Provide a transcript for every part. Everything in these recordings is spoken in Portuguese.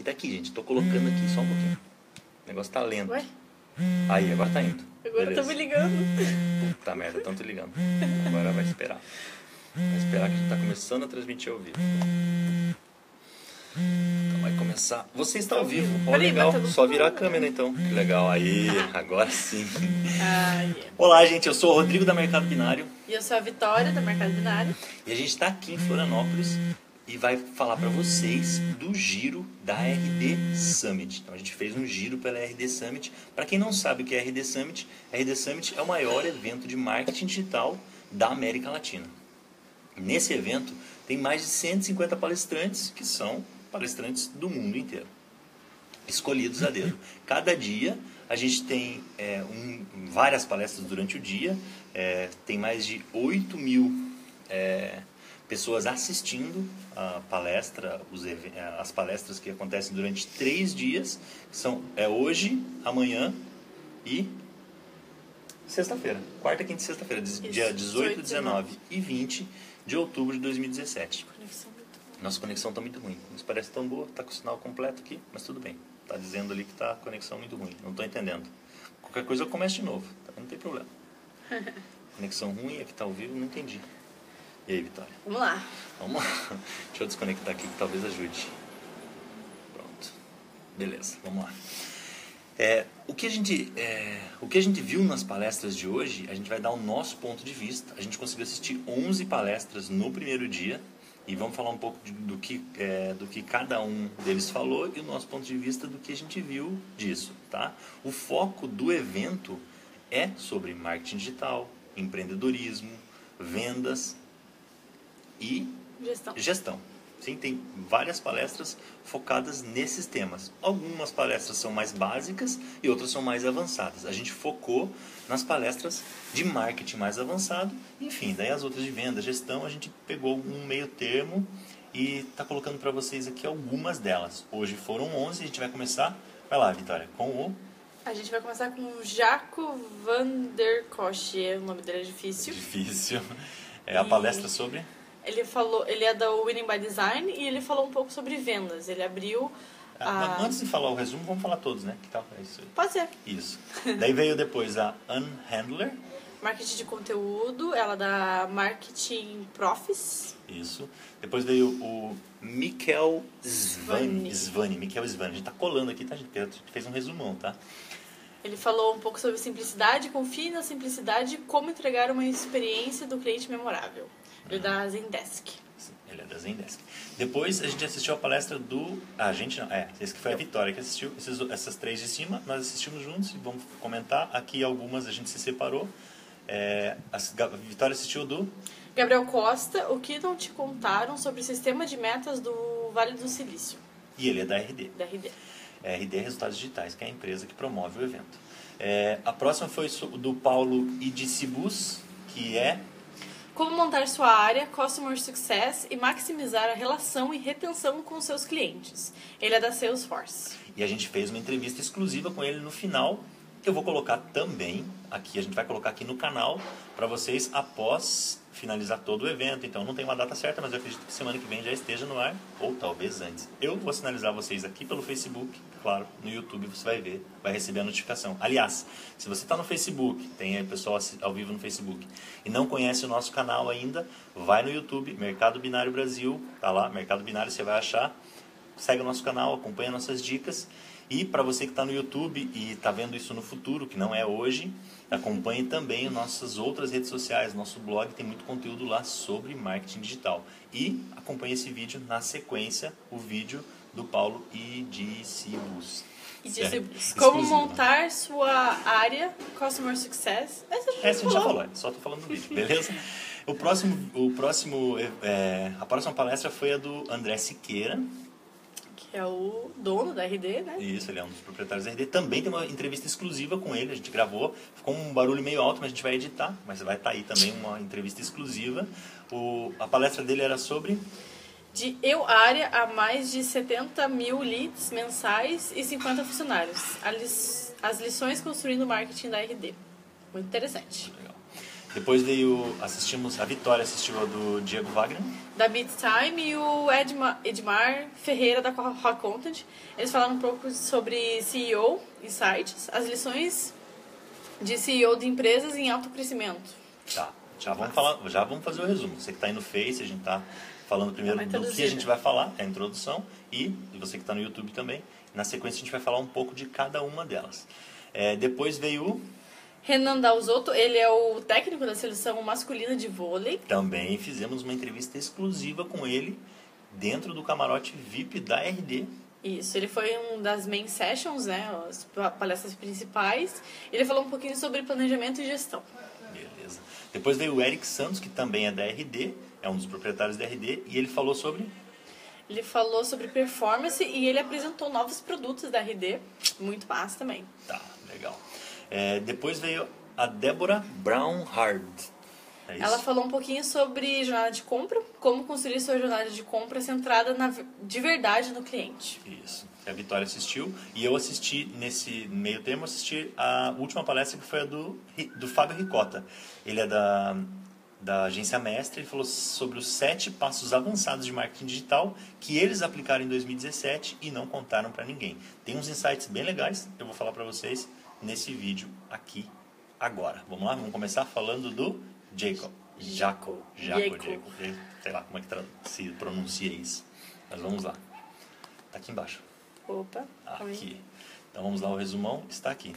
daqui, gente. Tô colocando aqui só um pouquinho. O negócio tá lento. Ué? Aí, agora tá indo. Agora Beleza. tá me ligando. Puta merda, tanto ligando. Agora vai esperar. Vai esperar que a gente tá começando a transmitir ao vivo. Então vai começar. Você está ao vivo. Ó, Peraí, legal. mas tá Só virar a câmera então. Que legal. Aí, agora sim. Ai, Olá, gente. Eu sou o Rodrigo da Mercado Binário. E eu sou a Vitória, da Mercado Binário. E a gente está aqui em Florianópolis e vai falar para vocês do giro da RD Summit. Então a gente fez um giro pela RD Summit. Para quem não sabe o que é a RD Summit é o maior evento de marketing digital da América Latina. Nesse evento tem mais de 150 palestrantes que são palestrantes do mundo inteiro, escolhidos a dedo. Cada dia a gente tem várias palestras durante o dia, tem mais de 8 mil pessoas assistindo a palestra, as palestras que acontecem durante 3 dias, que são hoje, amanhã e sexta-feira, quarta, quinta e sexta-feira, dia 18, 19 e 20 de outubro de 2017. Nossa conexão está muito ruim. Não parece tão boa, está com o sinal completo aqui, mas tudo bem. Está dizendo ali que está a conexão muito ruim. Não estou entendendo. Qualquer coisa eu começo de novo, tá? Não tem problema. Conexão ruim, aqui está ao vivo, não entendi. E aí, Vitória? Vamos lá. Deixa eu desconectar aqui que talvez ajude. Pronto. Beleza, vamos lá. O que a gente viu nas palestras de hoje, a gente vai dar o nosso ponto de vista. A gente conseguiu assistir 11 palestras no primeiro dia e vamos falar um pouco do que cada um deles falou e o nosso ponto de vista do que a gente viu disso, tá? O foco do evento é sobre marketing digital, empreendedorismo, vendas e gestão. Sim, tem várias palestras focadas nesses temas. Algumas palestras são mais básicas e outras são mais avançadas. A gente focou nas palestras de marketing mais avançado. Enfim, daí as outras de venda, gestão, a gente pegou um meio termo e está colocando para vocês aqui algumas delas. Hoje foram 11, a gente vai começar... Vai lá, Vitória, com o... A gente vai começar com o Jaco van der Koch. O nome dele é difícil. Difícil. A palestra sobre... Ele é da Winning by Design e ele falou um pouco sobre vendas. Ele abriu Antes de falar o resumo, vamos falar todos, né? Que tal? É isso aí. Pode ser. Isso. Daí veio depois a Ann Handler. Marketing de conteúdo, ela da Marketing Profis. Isso. Depois veio o Michael Svani. Michael Svani. A gente tá colando aqui, tá, gente? Porque a gente fez um resumão, tá? Ele falou um pouco sobre simplicidade, confie na simplicidade e como entregar uma experiência do cliente memorável. Ele é da Zendesk. Sim, ele é da Zendesk. Depois a gente assistiu a palestra do... esse que foi a Vitória que assistiu. Essas 3 de cima, nós assistimos juntos e vamos comentar. Aqui algumas a gente se separou. A Vitória assistiu do... Gabriel Costa, o que não te contaram sobre o sistema de metas do Vale do Silício? E ele é da RD. Da RD. RD Resultados Digitais, que é a empresa que promove o evento. A próxima foi do Paulo Idicibus, que é... Como montar sua área, Customer Success e maximizar a relação e retenção com seus clientes. Ele é da Salesforce. E a gente fez uma entrevista exclusiva com ele no final. Eu vou colocar também aqui, a gente vai colocar aqui no canal para vocês após finalizar todo o evento. Então não tem uma data certa, mas eu acredito que semana que vem já esteja no ar, ou talvez antes. Eu vou sinalizar vocês aqui pelo Facebook, claro, no YouTube você vai ver, vai receber a notificação. Aliás, se você está no Facebook, tem aí pessoal ao vivo no Facebook, e não conhece o nosso canal ainda, vai no YouTube, Mercado Binário Brasil, tá lá, Mercado Binário você vai achar, segue o nosso canal, acompanha nossas dicas. E para você que está no YouTube e está vendo isso no futuro, que não é hoje, acompanhe também nossas outras redes sociais. Nosso blog tem muito conteúdo lá sobre marketing digital. E acompanhe esse vídeo na sequência, o vídeo do Paulo Idicibus. Como montar sua área, Customer Success. Essa a gente já falou, só estou falando do vídeo, beleza? A próxima palestra foi a do André Siqueira, que é o dono da RD, né? Isso, ele é um dos proprietários da RD. Também tem uma entrevista exclusiva com ele, a gente gravou. Ficou um barulho meio alto, mas a gente vai editar. Mas vai estar aí também uma entrevista exclusiva. A palestra dele era sobre... De Eu Área a mais de 70 mil leads mensais e 50 funcionários. As lições construindo o marketing da RD. Muito interessante. Legal. Depois assistimos, a Vitória assistiu a do Diego Wagner. Da Beat Time e o Edmar Ferreira da Rock Content. Eles falaram um pouco sobre CEO e sites, as lições de CEO de empresas em alto crescimento. Tá, já vamos fazer o resumo. Você que está aí no Face, a gente está falando primeiro do que a gente vai falar, é a introdução, e você que está no YouTube também. Na sequência a gente vai falar um pouco de cada uma delas. Depois veio o Renan Dalzotto, ele é o técnico da seleção masculina de vôlei. Também fizemos uma entrevista exclusiva com ele dentro do camarote VIP da RD. Isso, ele foi um das main sessions, né, as palestras principais. Ele falou um pouquinho sobre planejamento e gestão. Beleza. Depois veio o Eric Santos, que também é da RD, é um dos proprietários da RD, e ele falou sobre... Ele falou sobre performance e ele apresentou novos produtos da RD, muito massa também. Tá, legal. Depois veio a Débora Brown-Hard. É isso? Ela falou um pouquinho sobre jornada de compra, como construir sua jornada de compra centrada de verdade no cliente. Isso. A Vitória assistiu e eu assisti, nesse meio termo, a última palestra que foi a do Fábio Ricota. Ele é da Agência Mestre, ele falou sobre os 7 passos avançados de marketing digital que eles aplicaram em 2017 e não contaram para ninguém. Tem uns insights bem legais, eu vou falar para vocês nesse vídeo aqui agora. Vamos lá? Vamos começar falando do Jacob. Sei lá como é que se pronuncia isso. Mas vamos lá. Tá aqui embaixo. Opa. Aqui. Então vamos lá, o resumão está aqui.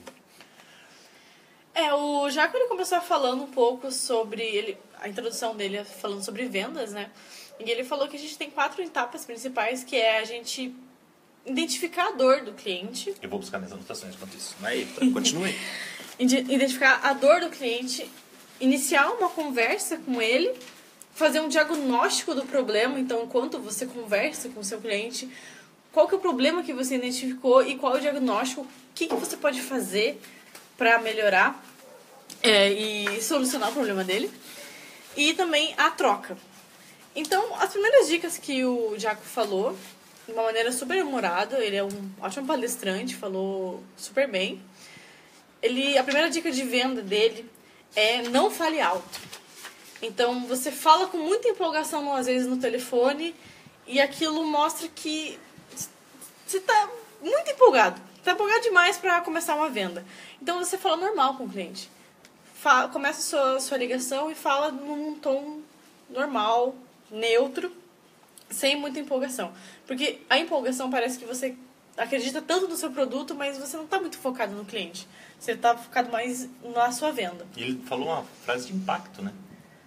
O Jaco, ele começou falando um pouco sobre... a introdução dele falando sobre vendas, né? E ele falou que a gente tem 4 etapas principais, que é a gente identificar a dor do cliente. Eu vou buscar minhas anotações enquanto isso. Mas continue. Identificar a dor do cliente, iniciar uma conversa com ele, fazer um diagnóstico do problema. Então, enquanto você conversa com o seu cliente, qual que é o problema que você identificou e qual é o diagnóstico, o que você pode fazer para melhorar e solucionar o problema dele. E também a troca. Então, as primeiras dicas que o Jaco falou, de uma maneira super humorada, ele é um ótimo palestrante, falou super bem. A primeira dica de venda dele é não fale alto. Então, você fala com muita empolgação, às vezes, no telefone, e aquilo mostra que você está muito empolgado. Está empolgado demais para começar uma venda. Então, você fala normal com o cliente. Começa a sua ligação e fala num tom normal, neutro, sem muita empolgação. Porque a empolgação parece que você acredita tanto no seu produto, mas você não está muito focado no cliente. Você está focado mais na sua venda. E ele falou uma frase de impacto, né?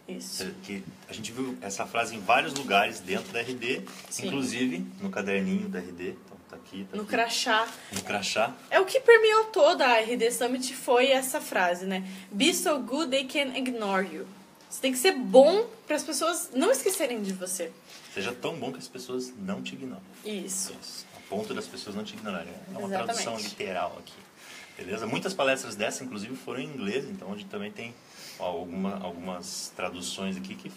Isso. Que a gente viu essa frase em vários lugares dentro da RD, Sim. Inclusive no caderninho da RD. Tá aqui, no crachá. No crachá. O que permeou toda a RD Summit foi essa frase, né? Be so good they can ignore you. Você tem que ser bom para as pessoas não esquecerem de você. Seja tão bom que as pessoas não te ignoram. Isso. A ponto das pessoas não te ignorarem. É uma Exatamente. Tradução literal aqui. Beleza? Muitas palestras dessas, inclusive, foram em inglês, então a gente também tem algumas traduções aqui que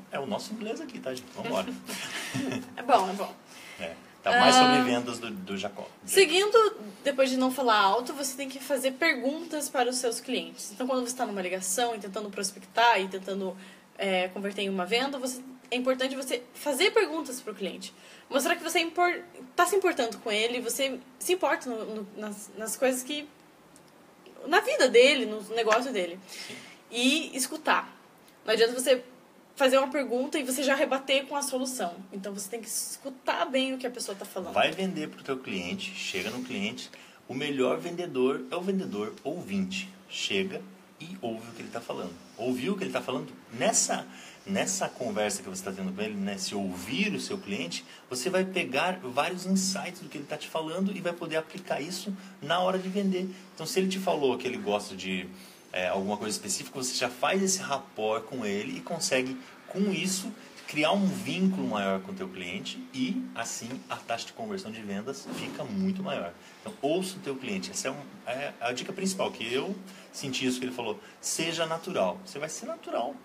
é o nosso inglês aqui, tá, gente? Vamos embora. É bom. Tá mais sobre vendas do Jacob. Seguindo, depois de não falar alto, você tem que fazer perguntas para os seus clientes. Então, quando você está numa ligação e tentando prospectar e tentando converter em uma venda, é importante você fazer perguntas para o cliente. Mostrar que você está se importando com ele, você se importa nas coisas que... na vida dele, no negócio dele. Sim. E escutar. Não adianta você fazer uma pergunta e você já rebater com a solução. Então, você tem que escutar bem o que a pessoa está falando. Vai vender para o teu cliente, chega no cliente. O melhor vendedor é o vendedor ouvinte. Chega e ouve o que ele está falando. Ouviu o que ele está falando? Nessa conversa que você está tendo com ele, né, se ouvir o seu cliente, você vai pegar vários insights do que ele está te falando e vai poder aplicar isso na hora de vender. Então, se ele te falou que ele gosta de alguma coisa específica, você já faz esse rapport com ele e consegue, com isso, criar um vínculo maior com o teu cliente e, assim, a taxa de conversão de vendas fica muito maior. Então, ouça o teu cliente. Essa é a dica principal, que eu senti isso que ele falou. Seja natural. Você vai ser natural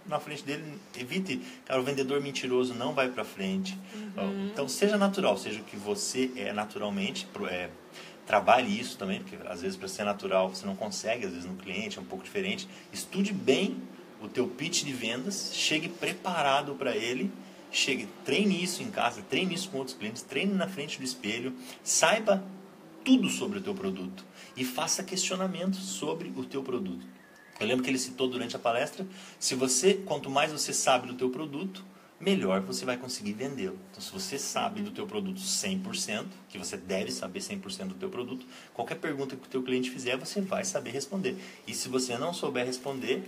na frente dele. Evite, cara, o vendedor mentiroso não vai para frente. Uhum. Então, seja natural, seja o que você é naturalmente. Trabalhe isso também, porque às vezes para ser natural você não consegue, às vezes no cliente é um pouco diferente. Estude bem o teu pitch de vendas, chegue preparado para ele, treine isso em casa, treine isso com outros clientes, treine na frente do espelho, saiba tudo sobre o teu produto e faça questionamentos sobre o teu produto. Eu lembro que ele citou durante a palestra, quanto mais você sabe do teu produto, melhor você vai conseguir vendê-lo. Então, se você sabe do teu produto 100%, que você deve saber 100% do teu produto, qualquer pergunta que o teu cliente fizer, você vai saber responder. E se você não souber responder,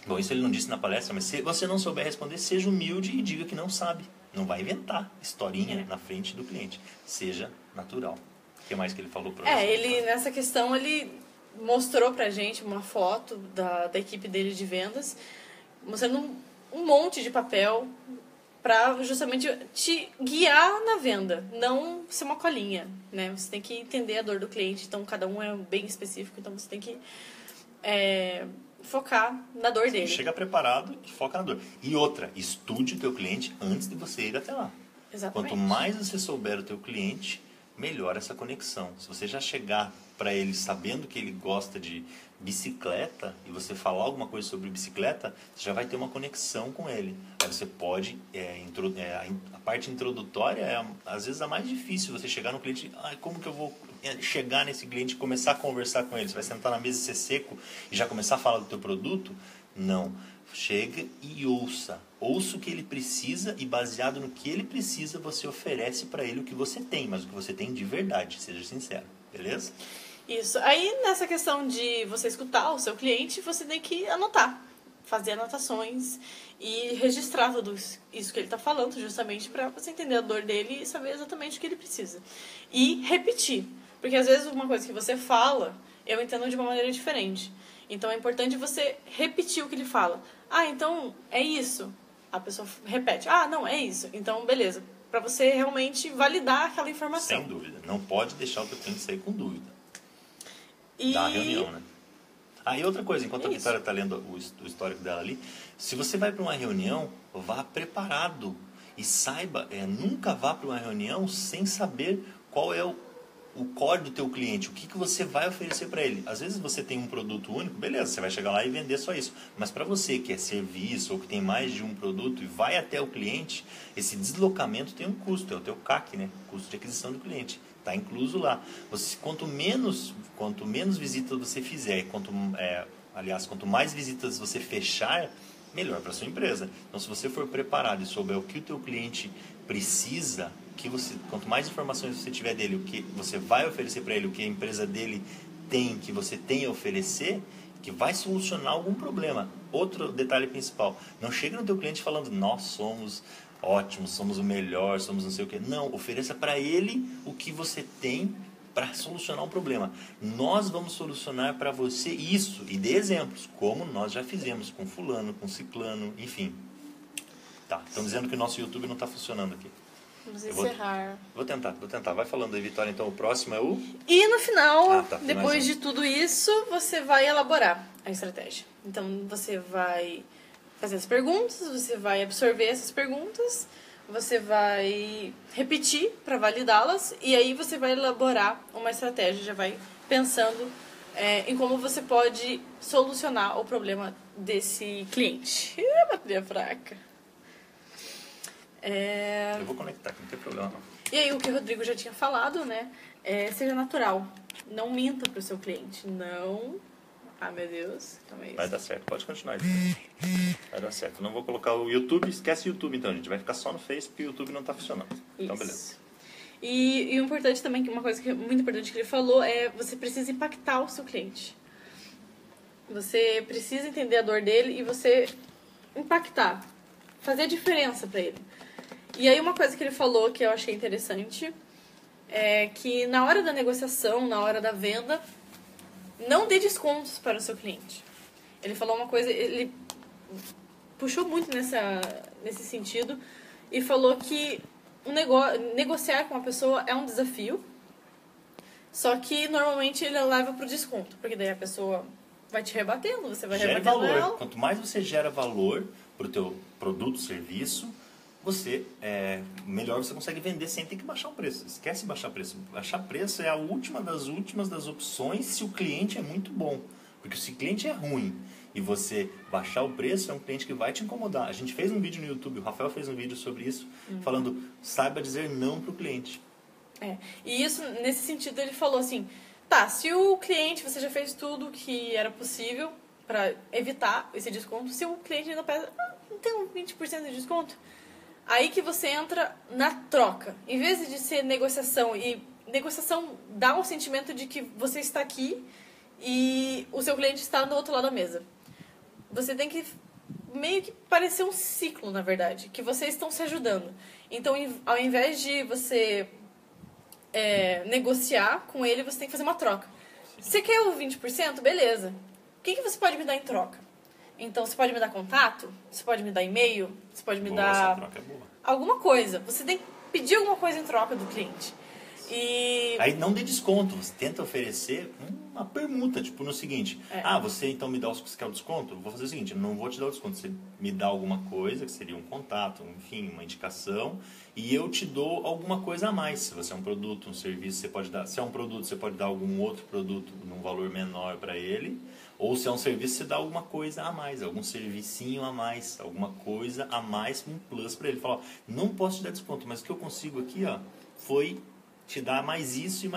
bom, isso ele não disse na palestra, mas se você não souber responder, seja humilde e diga que não sabe. Não vai inventar historinha na frente do cliente. Seja natural. O que mais que ele falou para você? Ele, nessa questão, ele mostrou pra gente uma foto da equipe dele de vendas, mostrando um monte de papel para justamente te guiar na venda, não ser uma colinha, né? Você tem que entender a dor do cliente, então cada um é bem específico, então você tem que focar na dor dele. Chega preparado e foca na dor. E outra, estude o teu cliente antes de você ir até lá. Exatamente. Quanto mais você souber o teu cliente, melhor essa conexão. Se você já chegar para ele sabendo que ele gosta de bicicleta e você falar alguma coisa sobre bicicleta, você já vai ter uma conexão com ele. Aí você pode, a parte introdutória é às vezes a mais difícil, você chegar no cliente, como que eu vou chegar nesse cliente e começar a conversar com ele? Você vai sentar na mesa e ser seco e já começar a falar do teu produto? Não. Chega e ouça. Ouça o que ele precisa e baseado no que ele precisa, você oferece para ele o que você tem, mas o que você tem de verdade, seja sincero. Beleza? Isso. Aí, nessa questão de você escutar o seu cliente, você tem que anotar. Fazer anotações e registrar tudo isso que ele está falando, justamente para você entender a dor dele e saber exatamente o que ele precisa. E repetir. Porque, às vezes, uma coisa que você fala, eu entendo de uma maneira diferente. Então, é importante você repetir o que ele fala. Então, é isso. A pessoa repete. Não, é isso. Então, beleza. Para você realmente validar aquela informação. Sem dúvida. Não pode deixar o teu cliente sair com dúvida. Da reunião, né? E outra coisa, enquanto a Vitória está lendo o histórico dela ali, se você vai para uma reunião, vá preparado. E saiba, nunca vá para uma reunião sem saber qual é o core do teu cliente, o que você vai oferecer para ele. Às vezes você tem um produto único, beleza, você vai chegar lá e vender só isso. Mas para você que é serviço ou que tem mais de um produto e vai até o cliente, esse deslocamento tem um custo, é o teu CAC, né? Custo de aquisição do cliente. Está incluso lá. Quanto menos visitas você fizer, quanto mais visitas você fechar, melhor para sua empresa. Então, se você for preparado e souber o que o teu cliente precisa, quanto mais informações você tiver dele, o que você vai oferecer para ele, o que a empresa dele tem, que você tem a oferecer, que vai solucionar algum problema. Outro detalhe principal, não chega no teu cliente falando, nós somos ótimos, somos o melhor, somos não sei o que. Não, ofereça para ele o que você tem para solucionar um problema. Nós vamos solucionar para você isso, e dê exemplos, como nós já fizemos com fulano, com ciclano, enfim. Tá, estão dizendo que o nosso YouTube não está funcionando aqui. Vamos encerrar. Vou tentar. Vai falando aí, Vitória. Então, o próximo é o... E no final, depois de tudo isso, você vai elaborar a estratégia. Então, você vai fazer as perguntas, você vai absorver essas perguntas, você vai repetir para validá-las, e aí você vai elaborar uma estratégia, já vai pensando em como você pode solucionar o problema desse cliente. Bateria fraca. Eu vou conectar aqui, não tem problema não. E aí, o que o Rodrigo já tinha falado, né? Seja natural. Não minta pro seu cliente. Não... meu Deus. Calma aí. Vai dar certo. Pode continuar. Vai dar certo. Não vou colocar o YouTube. Esquece o YouTube, então, gente. Vai ficar só no Face, porque o YouTube não tá funcionando. Então, beleza. E o importante também, uma coisa que é muito importante que ele falou, é você precisa impactar o seu cliente. Você precisa entender a dor dele e você impactar. Fazer a diferença pra ele. E aí, uma coisa que ele falou que eu achei interessante é que na hora da negociação, na hora da venda, não dê descontos para o seu cliente. Ele falou uma coisa, ele puxou muito nesse sentido e falou que negociar com uma pessoa é um desafio, só que normalmente ele leva para o desconto, porque daí a pessoa vai te rebatendo, você vai rebatendo ela. Quanto mais você gera valor para o teu produto, serviço, melhor você consegue vender sem ter que baixar o preço. Esquece baixar preço. Baixar preço é a última das opções se o cliente é muito bom. Porque se o cliente é ruim e você baixar o preço, é um cliente que vai te incomodar. A gente fez um vídeo no YouTube, o Rafael fez um vídeo sobre isso, falando, saiba dizer não para o cliente. E isso, nesse sentido, ele falou assim, tá, se o cliente, você já fez tudo que era possível para evitar esse desconto, se o cliente ainda pede, não tem um 20% de desconto? Aí que você entra na troca. Em vez de ser negociação, e negociação dá um sentimento de que você está aqui e o seu cliente está do outro lado da mesa. Você tem que meio que parecer um ciclo, na verdade, que vocês estão se ajudando. Então, ao invés de você negociar com ele, você tem que fazer uma troca. Você quer o 20%? Beleza. O que você pode me dar em troca? Então, você pode me dar contato? Você pode me dar e-mail? Você pode me dar... Essa troca é boa. Alguma coisa. Você tem que pedir alguma coisa em troca do cliente. E... Aí não dê desconto, você tenta oferecer uma permuta, tipo no seguinte, você então me dá você quer o desconto? Eu vou fazer o seguinte, eu não vou te dar o desconto, você me dá alguma coisa, que seria um contato, enfim, uma indicação, e eu te dou alguma coisa a mais. Se você é um produto, um serviço, você pode dar, se é um produto, você pode dar algum outro produto num valor menor para ele, ou se é um serviço, você dá alguma coisa a mais, algum servicinho a mais, alguma coisa a mais, um plus para ele. Fala, ó, não posso te dar desconto, mas o que eu consigo aqui, ó, foi te dar mais isso,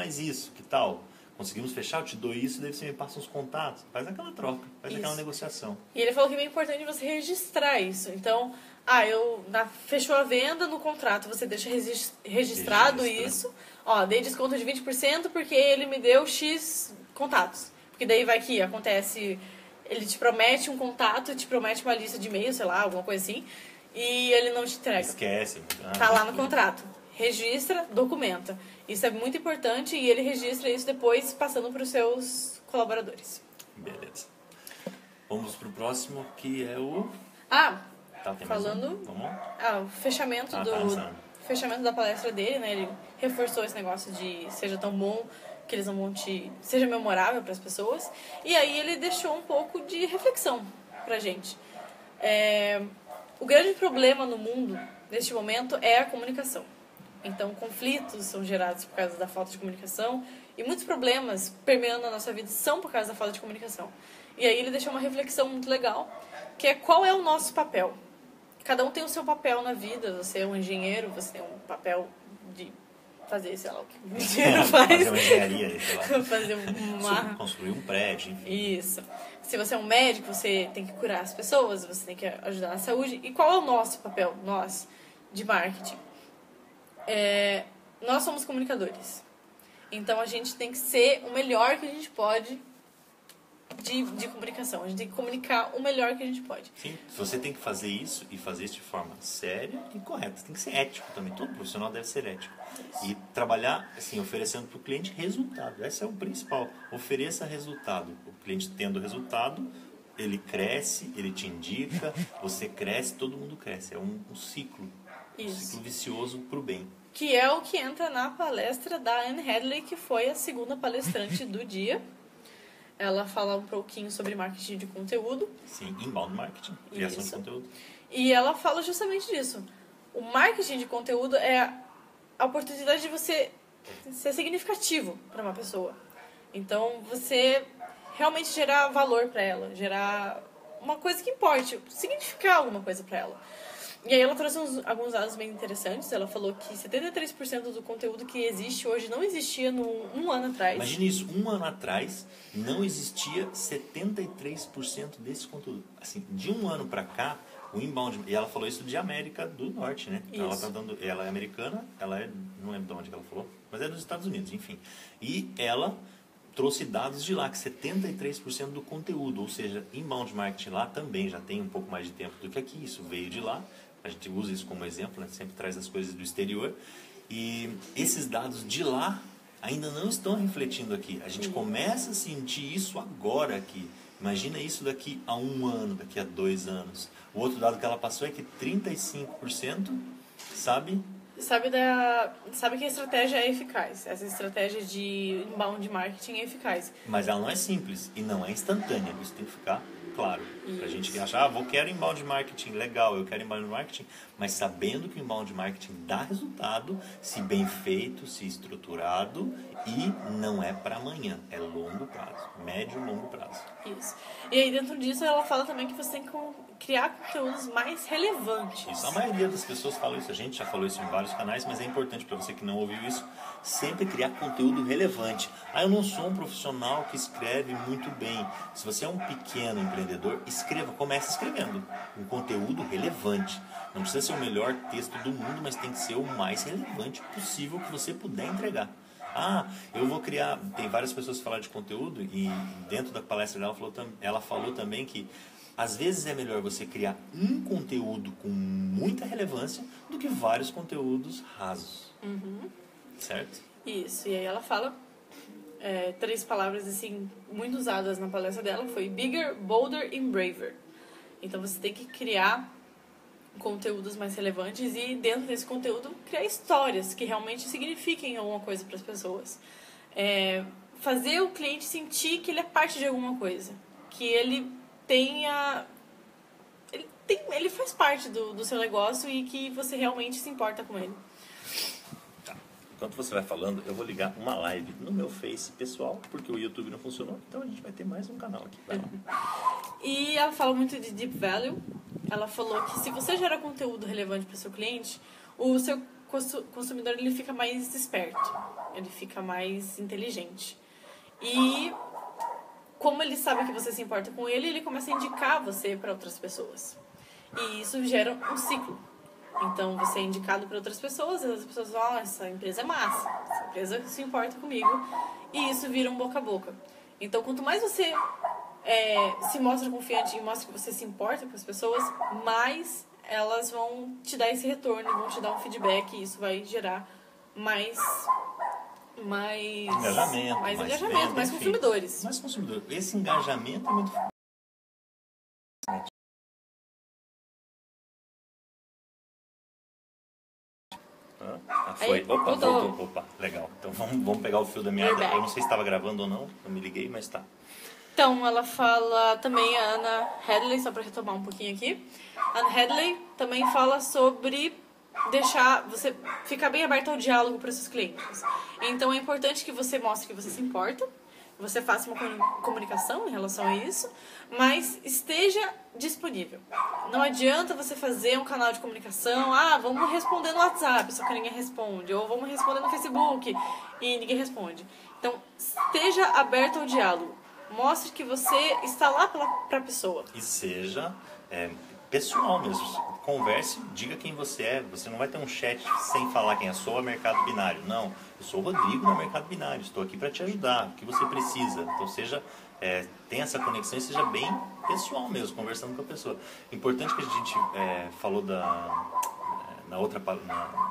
que tal? Conseguimos fechar, eu te dou isso, daí você me passa uns contatos. Faz aquela troca, faz aquela negociação. E ele falou que é bem importante você registrar isso. Então, fechou a venda no contrato, você deixa registrado isso. Ó, dei desconto de 20% porque ele me deu X contatos. Porque daí vai que acontece, ele te promete um contato, te promete uma lista de e-mail, sei lá, alguma coisa assim, e ele não te entrega. Esquece. Tá lá no contrato. Registra, documenta. Isso é muito importante e ele registra isso depois passando para os seus colaboradores. Beleza. Vamos pro próximo, que é o... falando... Vamos? O fechamento fechamento da palestra dele, né? Ele reforçou esse negócio de seja tão bom que eles não vão seja memorável para as pessoas. E aí ele deixou um pouco de reflexão pra gente. O grande problema no mundo, neste momento, é a comunicação. Então, conflitos são gerados por causa da falta de comunicação e muitos problemas permeando a nossa vida são por causa da falta de comunicação. E aí ele deixou uma reflexão muito legal, que é qual é o nosso papel. Cada um tem o seu papel na vida. Você é um engenheiro, você tem um papel de fazer, sei lá, o que o engenheiro faz. Fazer uma engenharia, sei lá. Fazer construir um prédio, enfim. Isso. Se você é um médico, você tem que curar as pessoas, você tem que ajudar na saúde. E qual é o nosso papel, nós, de marketing? Nós somos comunicadores. Então a gente tem que ser o melhor que a gente pode de comunicação. A gente tem que comunicar o melhor que a gente pode. Sim, você tem que fazer isso e fazer isso de forma séria e correta. Você tem que ser ético também. Todo profissional deve ser ético. Isso. E trabalhar, assim, oferecendo para o cliente resultado. Esse é o principal. Ofereça resultado. O cliente tendo resultado, ele cresce, ele te indica, você cresce, todo mundo cresce. É um ciclo. Isso. Um ciclo vicioso para o bem. Que é o que entra na palestra da Anne Hadley, que foi a segunda palestrante do dia. Ela fala um pouquinho sobre marketing de conteúdo. Sim, inbound marketing, criação de conteúdo. E ela fala justamente disso. O marketing de conteúdo é a oportunidade de você ser significativo para uma pessoa. Então, você realmente gerar valor para ela, gerar uma coisa que importe, significar alguma coisa para ela. E aí ela trouxe alguns dados bem interessantes. Ela falou que 73% do conteúdo que existe hoje não existia um ano atrás. Imagine isso, um ano atrás não existia 73% desse conteúdo. Assim, de um ano para cá, o inbound... E ela falou isso de América do Norte, né? Então ela é americana, não lembro de onde que ela falou, mas é dos Estados Unidos, enfim. E ela trouxe dados de lá, que 73% do conteúdo, ou seja, inbound marketing lá também já tem um pouco mais de tempo do que aqui, isso veio de lá. A gente usa isso como exemplo, né? Sempre traz as coisas do exterior. E esses dados de lá ainda não estão refletindo aqui. A gente começa a sentir isso agora aqui. Imagina isso daqui a 1 ano, daqui a 2 anos. O outro dado que ela passou é que 35%, sabe que a estratégia é eficaz. Essa estratégia de inbound marketing é eficaz. Mas ela não é simples e não é instantânea. Isso tem que ficar claro. Pra gente achar, quero inbound marketing, legal, eu quero inbound marketing, mas sabendo que o inbound marketing dá resultado, se bem feito, se estruturado, e não é para amanhã, é longo prazo, médio e longo prazo. Isso. E aí dentro disso ela fala também que você tem que criar conteúdos mais relevantes. Isso, a maioria das pessoas fala isso, a gente já falou isso em vários canais, mas é importante para você que não ouviu isso, sempre criar conteúdo relevante. Eu não sou um profissional que escreve muito bem. Se você é um pequeno empreendedor, comece escrevendo um conteúdo relevante. Não precisa ser o melhor texto do mundo, mas tem que ser o mais relevante possível que você puder entregar. Eu vou criar... Tem várias pessoas que falaram de conteúdo e dentro da palestra dela ela falou também que às vezes é melhor você criar um conteúdo com muita relevância do que vários conteúdos rasos. Certo? Isso. E aí ela fala 3 palavras assim muito usadas na palestra dela. Foi bigger, bolder and braver. Então você tem que criar conteúdos mais relevantes e dentro desse conteúdo criar histórias que realmente signifiquem alguma coisa para as pessoas. Fazer o cliente sentir que ele é parte de alguma coisa. Que ele tenha... Ele faz parte do seu negócio e que você realmente se importa com ele. Tá. Enquanto você vai falando, eu vou ligar uma live no meu Face pessoal, porque o YouTube não funcionou, então a gente vai ter mais um canal aqui. Vai lá. E ela fala muito de Deep Value. Ela falou que se você gera conteúdo relevante para o seu cliente, o seu consumidor ele fica mais esperto, ele fica mais inteligente. E como ele sabe que você se importa com ele, ele começa a indicar você para outras pessoas. E isso gera um ciclo. Então, você é indicado para outras pessoas, as pessoas falam, essa empresa é massa, essa empresa se importa comigo. E isso vira um boca a boca. Então, quanto mais você se mostra confiante e mostra que você se importa com as pessoas, mais elas vão te dar esse retorno, vão te dar um feedback e isso vai gerar mais engajamento, mais consumidores. Mais consumidores. Esse engajamento é muito foi. Opa, voltou. Opa, legal. Então vamos pegar o fio da meada. Eu não sei se estava gravando ou não, eu me liguei, mas tá. Então, ela fala também, a Anna Hadley, só para retomar um pouquinho aqui. A Anna Hadley também fala sobre deixar você ficar bem aberto ao diálogo para os seus clientes. Então, é importante que você mostre que você se importa, você faça uma comunicação em relação a isso, mas esteja disponível. Não adianta você fazer um canal de comunicação, vamos responder no WhatsApp, só que ninguém responde, ou vamos responder no Facebook e ninguém responde. Então, esteja aberto ao diálogo. Mostre que você está lá para a pessoa. E seja pessoal mesmo. Converse, diga quem você é. Você não vai ter um chat sem falar quem é. Sou a Mercado Binário. Não, eu sou o Rodrigo da Mercado Binário. Estou aqui para te ajudar. O que você precisa. Então, tenha essa conexão e seja bem pessoal mesmo, conversando com a pessoa. Importante que a gente falou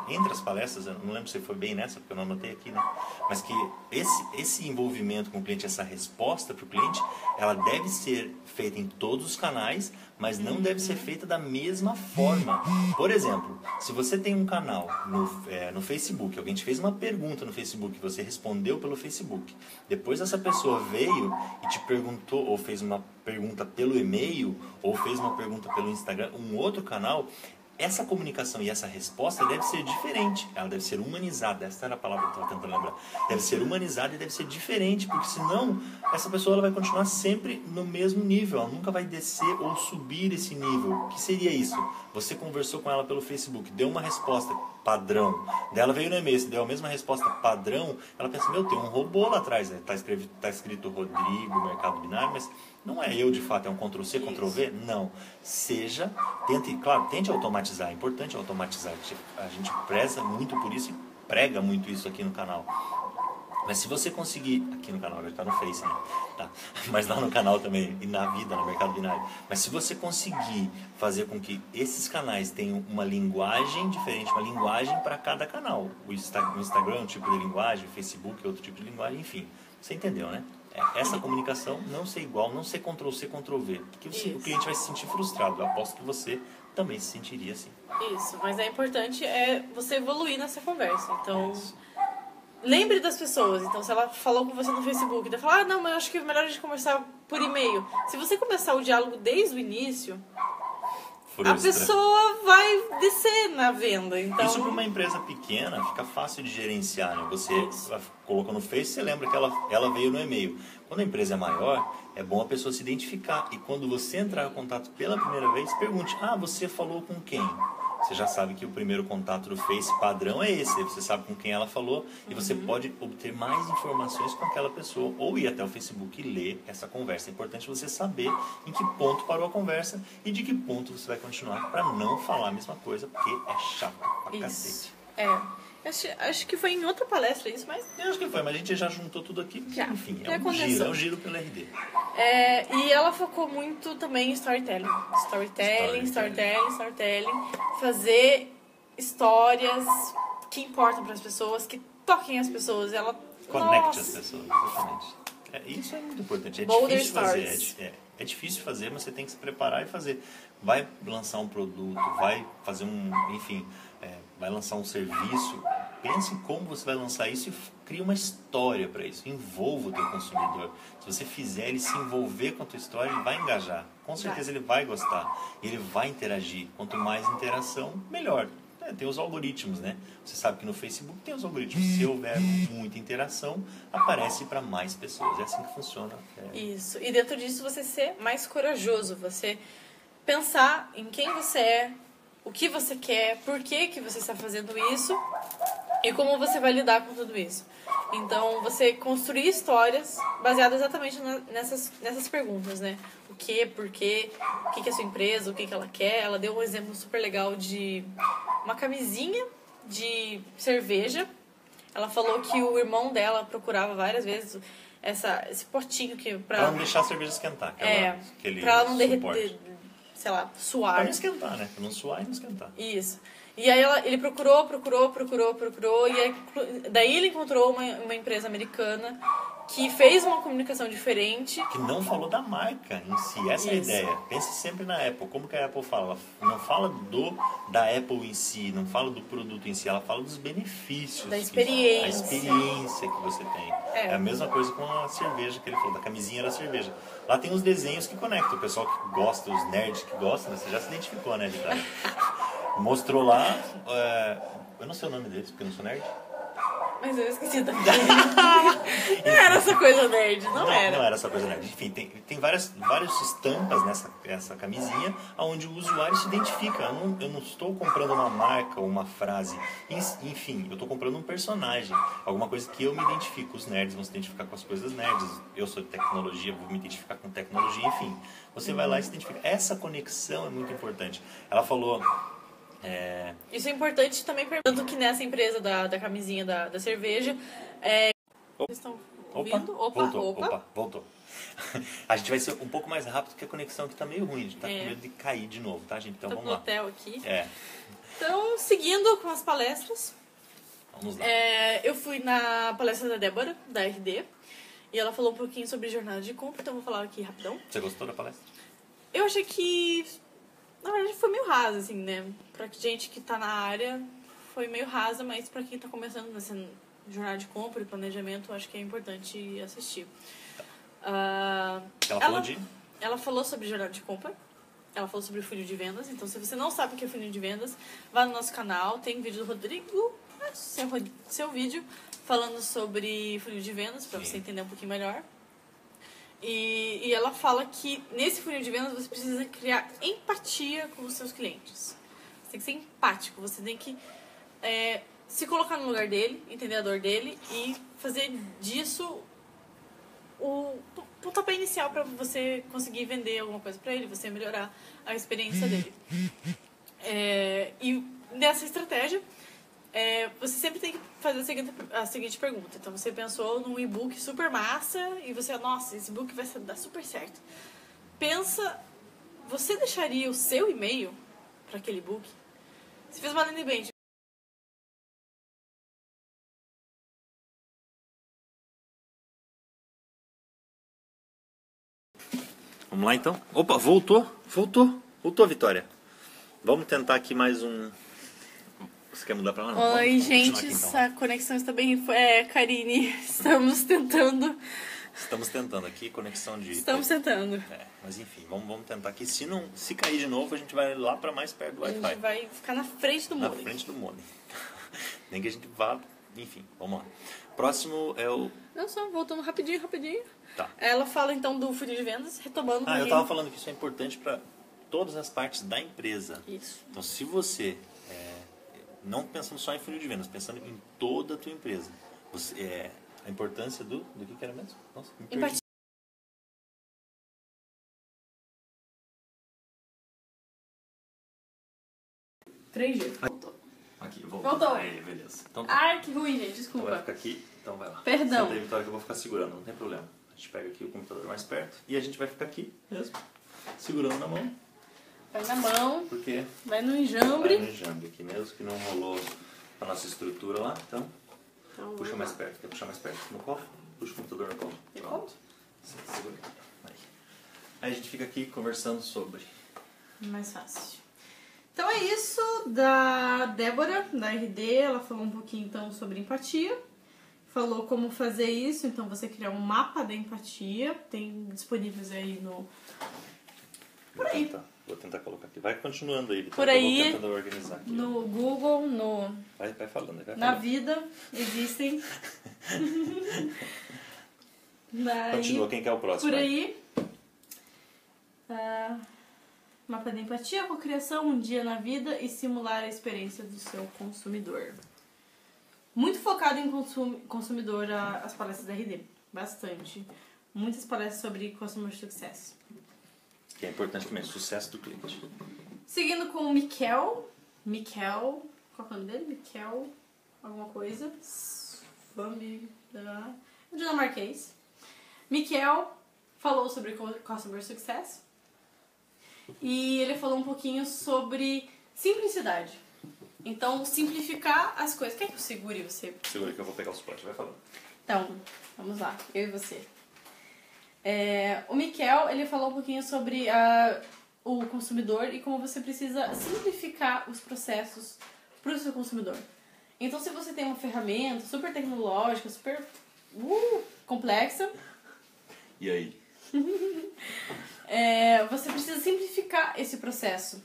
entre as palestras, eu não lembro se foi bem nessa, porque eu não anotei aqui, né? Mas que esse envolvimento com o cliente, essa resposta para o cliente, ela deve ser feita em todos os canais, mas não deve ser feita da mesma forma. Por exemplo, se você tem um canal no Facebook, alguém te fez uma pergunta no Facebook, você respondeu pelo Facebook, depois essa pessoa veio e te perguntou, ou fez uma pergunta pelo e-mail, ou fez uma pergunta pelo Instagram, um outro canal, essa comunicação e essa resposta deve ser diferente. Ela deve ser humanizada. Essa era a palavra que eu estava tentando lembrar. Deve ser humanizada e deve ser diferente, porque senão essa pessoa ela vai continuar sempre no mesmo nível. Ela nunca vai descer ou subir esse nível. O que seria isso? Você conversou com ela pelo Facebook, deu uma resposta padrão. Daí ela veio no e-mail, deu a mesma resposta padrão. Ela pensa, tem um robô lá atrás. Tá escrito Rodrigo, Mercado Binário, mas não é eu de fato, é um Ctrl-C, Ctrl-V? Não. Tente automatizar. É importante automatizar. A gente preza muito por isso e prega muito isso aqui no canal. Mas se você conseguir... Aqui no canal, agora está no Face, né? Tá. Mas lá no canal também, e na vida, no Mercado Binário. Mas se você conseguir fazer com que esses canais tenham uma linguagem diferente, uma linguagem para cada canal. O Instagram é um tipo de linguagem, o Facebook é outro tipo de linguagem, enfim. Você entendeu, né? Essa comunicação não ser igual, não ser Ctrl-C, Ctrl-V. Porque o cliente vai se sentir frustrado. Eu aposto que você também se sentiria assim. Isso, mas é importante você evoluir nessa conversa. Então, lembre das pessoas. Então, se ela falou com você no Facebook, daí fala, não, mas eu acho que é melhor a gente conversar por e-mail. Se você começar o diálogo desde o início, Frustra. a pessoa vai descer na venda. Então... Isso para uma empresa pequena fica fácil de gerenciar, né? Você colocou no Face, você lembra que ela veio no e-mail. Quando a empresa é maior, é bom a pessoa se identificar. E quando você entrar em contato pela primeira vez, pergunte, você falou com quem? Você já sabe que o primeiro contato do Face padrão é esse. Aí você sabe com quem ela falou e você pode obter mais informações com aquela pessoa ou ir até o Facebook e ler essa conversa. É importante você saber em que ponto parou a conversa e de que ponto você vai continuar para não falar a mesma coisa, porque é chato pra cacete. Acho que foi em outra palestra isso, mas... Eu acho que foi, mas a gente já juntou tudo aqui. Já. Enfim, Já é um giro pelo RD. E ela focou muito também em storytelling. Storytelling. Fazer histórias que importam para as pessoas, que toquem as pessoas. Ela Conecte as pessoas, exatamente. Isso é muito importante. É difícil fazer. É difícil fazer, mas você tem que se preparar e fazer. Vai lançar um produto, vai fazer vai lançar um serviço. Pense como você vai lançar isso e crie uma história para isso. Envolva o teu consumidor. Se você fizer ele se envolver com a tua história, ele vai engajar. Com certeza ele vai gostar. E ele vai interagir. Quanto mais interação, melhor. Tem os algoritmos, né? Você sabe que no Facebook tem os algoritmos. Se houver muita interação, aparece para mais pessoas. É assim que funciona. Isso. E dentro disso, você ser mais corajoso. Você pensar em quem você é, o que você quer, por que você está fazendo isso e como você vai lidar com tudo isso. Então, você construir histórias baseadas exatamente nessas perguntas, né? O que, por quê, o que é a sua empresa, o que ela quer. Ela deu um exemplo super legal de uma camisinha de cerveja. Ela falou que o irmão dela procurava várias vezes esse potinho que pra não deixar a cerveja esquentar. Pra ela não derreter, sei lá, suar. Pra não esquentar, né? Pra não suar e não esquentar. Isso. E aí ele procurou, e aí, daí ele encontrou uma empresa americana que fez uma comunicação diferente. Que não falou da marca em si, essa é a ideia. Pense sempre na Apple. Como que a Apple fala? Ela não fala da Apple em si, não fala do produto em si, ela fala dos benefícios. Da experiência. A experiência que você tem. É a mesma coisa com a cerveja que ele falou, da camisinha da cerveja. Lá tem os desenhos que conectam. O pessoal que gosta, os nerds que gostam, você já se identificou, né, Vitória? Mostrou lá, eu não sei o nome deles, porque eu não sou nerd. Mas eu esqueci também. Não era essa coisa nerd, não era. Não era essa coisa nerd. Enfim, tem várias estampas nessa camisinha onde o usuário se identifica. Eu não estou comprando uma marca ou uma frase. Enfim, eu estou comprando um personagem. Alguma coisa que eu me identifico. Os nerds vão se identificar com as coisas nerds. Eu sou de tecnologia, vou me identificar com tecnologia. Enfim, você vai lá e se identifica. Essa conexão é muito importante. Ela falou... Isso é importante também, tanto que nessa empresa da camisinha da cerveja, vocês estão ouvindo? Voltou. A gente vai ser um pouco mais rápido porque a conexão aqui tá meio ruim, a gente tá com medo de cair de novo, tá, gente? Então vamos lá. Hotel aqui. Então, seguindo com as palestras, vamos lá. Eu fui na palestra da Débora, da RD, e ela falou um pouquinho sobre jornada de compra, então vou falar aqui rapidão. Você gostou da palestra? Eu achei que... Na verdade, foi meio rasa, assim, né? Pra gente que tá na área, foi meio rasa, mas pra quem tá começando nessa jornada de compra e planejamento, acho que é importante assistir. Ela falou sobre jornada de compra, ela falou sobre funil de vendas, então se você não sabe o que é funil de vendas, vá no nosso canal, tem vídeo do Rodrigo, seu vídeo, falando sobre funil de vendas, pra você entender um pouquinho melhor. E ela fala que nesse funil de vendas você precisa criar empatia com os seus clientes. Você tem que ser empático, você tem que se colocar no lugar dele, entender a dor dele e fazer disso o pontapé inicial para você conseguir vender alguma coisa para ele, você melhorar a experiência dele. E nessa estratégia, você sempre tem que fazer a seguinte pergunta. Então, você pensou num e-book super massa e você, nossa, esse e-book vai dar super certo. Pensa, você deixaria o seu e-mail para aquele e-book? Você fez uma landing page. Vamos lá, então? Opa, voltou, Vitória. Vamos tentar aqui mais um... Você quer mudar pra lá? Não? Oi, Vamos gente, continuar aqui, então. essa conexão está bem... Karine, estamos tentando. Estamos tentando aqui, conexão de... Estamos tentando. Mas enfim, vamos tentar aqui. Se cair de novo, a gente vai lá pra mais perto do A gente Wi-Fi. vai ficar na frente do Na modem. frente do modem. Nem que a gente vá... Enfim, vamos lá. Próximo é o... Não, só voltando rapidinho. Tá. Ela fala então do funil de vendas, retomando. Eu tava falando que isso é importante para todas as partes da empresa. Isso. Então, se você, não pensando só em funil de vendas, pensando em toda a tua empresa, a importância do que era mesmo? Nossa, me perdi. Empatia. Voltou. Aqui, voltou. Voltou. Aí, beleza. Então, tá. Ai, que ruim, gente, Então desculpa. vai ficar aqui, então vai lá. Perdão. Senta aí, Vitória, que eu vou ficar segurando, não tem problema. A gente pega aqui o computador mais perto e a gente vai ficar aqui mesmo, segurando na mão, Vai na mão, porque vai no vai enjambre. no enjambre aqui mesmo, que não rolou a nossa estrutura lá, então Então, puxa vamos mais lá. perto. Quer puxar mais perto no colo? Puxa o computador no colo. Tem Pronto. Segura. Aí a gente fica aqui conversando sobre. Mais fácil. Então é isso da Débora, da RD. Ela falou um pouquinho então sobre empatia. Falou como fazer isso, então você criar um mapa da empatia. Tem disponíveis aí no... Por aí. Vou tentar colocar aqui. Vai continuando aí, Vitória, Por que aí, eu vou tentando organizar aqui. no Google, no... Vai falando, vai Na falando. vida existem. Daí, Continua, quem quer o próximo? por vai. aí, mapa da empatia, cocriação, um dia na vida e simular a experiência do seu consumidor. Muito focado em consumidor as palestras da RD. Bastante. Muitas palestras sobre Customer Success. Que é importante também, sucesso do cliente. Seguindo com o Miquel, qual é o nome dele? Miquel, alguma coisa. Dinamarquês. Miquel falou sobre Customer Success. E ele falou um pouquinho sobre simplicidade. Então, simplificar as coisas. Quer que eu segure você? Segura que eu vou pegar o suporte, vai falando. Então, vamos lá, eu e você. O Miquel, ele falou um pouquinho sobre o consumidor e como você precisa simplificar os processos para o seu consumidor. Então, se você tem uma ferramenta super tecnológica, super complexa, E aí? você precisa simplificar esse processo.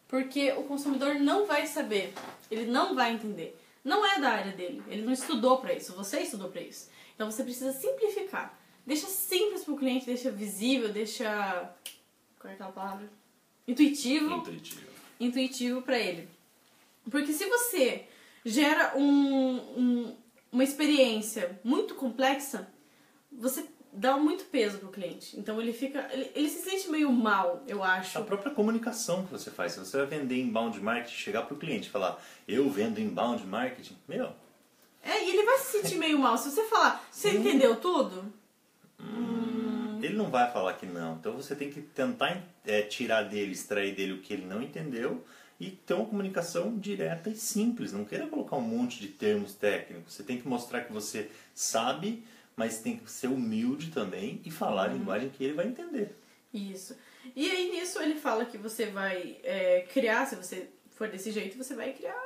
Porque o consumidor não vai saber, ele não vai entender. Não é da área dele, ele não estudou para isso, você estudou para isso. Então você precisa simplificar. Deixa simples para o cliente, deixa visível, deixa... Qual é aquela palavra? Intuitivo para ele. Porque se você gera uma experiência muito complexa, você dá muito peso pro cliente. Então ele se sente meio mal, eu acho. A própria comunicação que você faz. Se você vai vender inbound marketing, chegar pro cliente e falar, eu vendo inbound marketing, meu... E ele vai se sentir meio mal. Se você falar, você entendeu tudo? Ele não vai falar que não. Então você tem que tentar tirar dele, extrair dele o que ele não entendeu e ter uma comunicação direta e simples. Não queira colocar um monte de termos técnicos. Você tem que mostrar que você sabe, mas tem que ser humilde também e falar a linguagem que ele vai entender. Isso. E aí nisso ele fala que você vai criar, se você for desse jeito, você vai criar...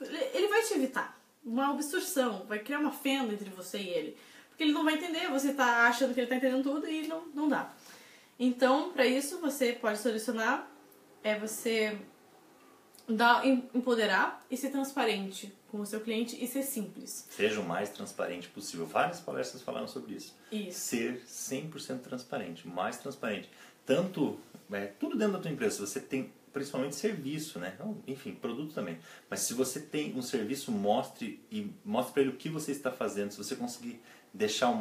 Ele vai te evitar uma obstrução, vai criar uma fenda entre você e ele. Porque ele não vai entender, você tá achando que ele tá entendendo tudo e não dá. Então, para isso, você pode solucionar, você empoderar e ser transparente com o seu cliente e ser simples. Seja o mais transparente possível. Várias palestras falaram sobre isso. Isso. Ser 100% transparente, o mais transparente. Tanto, tudo dentro da tua empresa, se você tem principalmente serviço, né? Enfim, produto também. Mas se você tem um serviço, mostre para ele o que você está fazendo. Se você conseguir deixar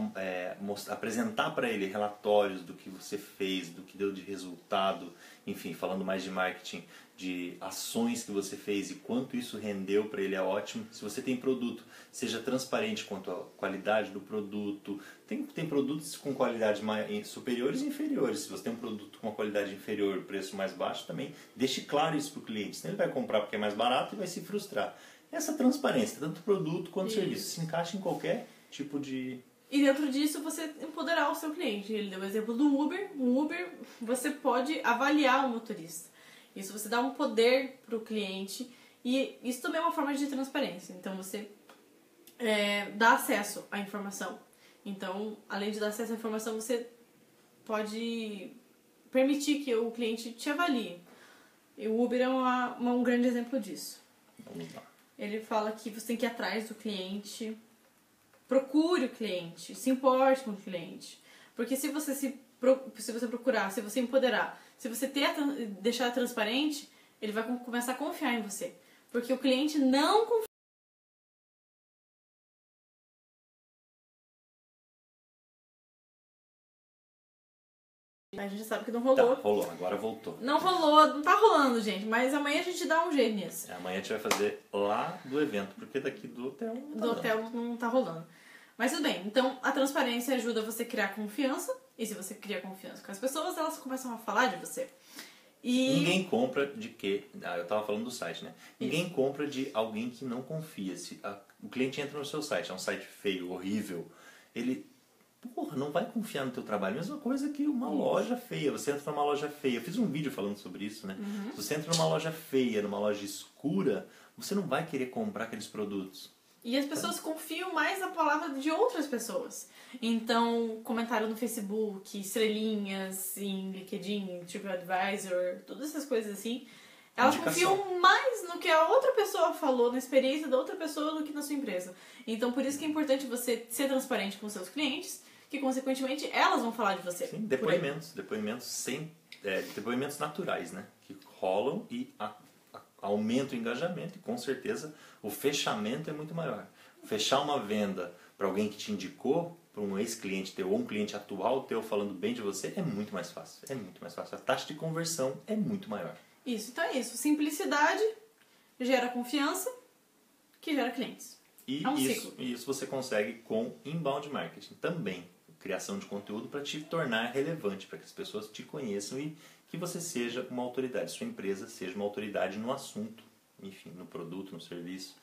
apresentar para ele relatórios do que você fez, do que deu de resultado, enfim, falando mais de marketing, de ações que você fez e quanto isso rendeu para ele, é ótimo. Se você tem produto, seja transparente quanto à qualidade do produto. Tem produtos com qualidade superiores e inferiores. Se você tem um produto com uma qualidade inferior, preço mais baixo, também deixe claro isso para o cliente. Senão ele vai comprar porque é mais barato e vai se frustrar. Essa transparência, tanto produto quanto serviço, se encaixa em qualquer tipo de... E dentro disso você empoderar o seu cliente. Ele deu o exemplo do Uber. O Uber, você pode avaliar o motorista. Isso você dá um poder para o cliente E isso também é uma forma de transparência. Então, você dá acesso à informação. Então, além de dar acesso à informação, você pode permitir que o cliente te avalie. E o Uber é um grande exemplo disso. Vamos lá. Ele fala que você tem que ir atrás do cliente, procure o cliente, se importe com o cliente. Porque se você procurar, se você empoderar, se você deixar transparente, ele vai começar a confiar em você. Porque o cliente não confia. A gente sabe que não rolou. Tá, rolou, agora voltou. Não rolou, não tá rolando, gente. Mas amanhã a gente dá um jeito nisso. Amanhã a gente vai fazer lá do evento, porque daqui do hotel não tá Do hotel não tá rolando. Mas tudo bem. Então, a transparência ajuda você a criar confiança. E se você cria confiança com as pessoas, elas começam a falar de você. E... Ninguém compra de quê? Eu tava falando do site, né? Ninguém compra de alguém que não confia. Se o cliente entra no seu site, é um site feio, horrível, ele... Porra, não vai confiar no teu trabalho. Mesma coisa que uma loja feia. Você entra numa loja feia. Eu fiz um vídeo falando sobre isso, né? Uhum. Se você entra numa loja feia, numa loja escura, você não vai querer comprar aqueles produtos. E as pessoas confiam mais na palavra de outras pessoas. Então, comentário no Facebook, estrelinhas em LinkedIn, TripAdvisor, todas essas coisas assim. Elas confiam mais no que a outra pessoa falou, na experiência da outra pessoa, do que na sua empresa. Então, por isso que é importante você ser transparente com seus clientes, que, consequentemente, elas vão falar de você. Sim, depoimentos naturais, né? Que rolam e aumenta o engajamento e, com certeza, o fechamento é muito maior. Fechar uma venda para alguém que te indicou, para um ex-cliente teu ou um cliente atual teu falando bem de você, é muito mais fácil. É muito mais fácil. A taxa de conversão é muito maior. Isso, então é isso. Simplicidade gera confiança, que gera clientes. E é um ciclo. Isso você consegue com inbound marketing também. Criação de conteúdo para te tornar relevante, para que as pessoas te conheçam e que você seja uma autoridade, sua empresa seja uma autoridade no assunto, enfim, no produto, no serviço.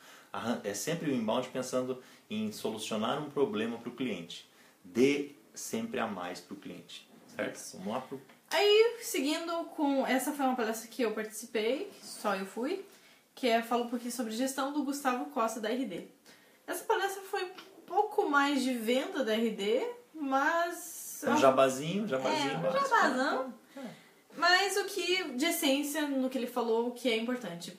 É sempre o inbound pensando em solucionar um problema para o cliente. Dê sempre a mais para o cliente, certo? Vamos lá pro... Aí, seguindo com... Essa foi uma palestra que eu participei, só eu fui, que fala um pouquinho sobre gestão do Gustavo Costa, da RD. Essa palestra foi um pouco mais de venda da RD, mas... Um jabazinho um básico. jabazão. Mas o que, de essência, no que ele falou, que é importante.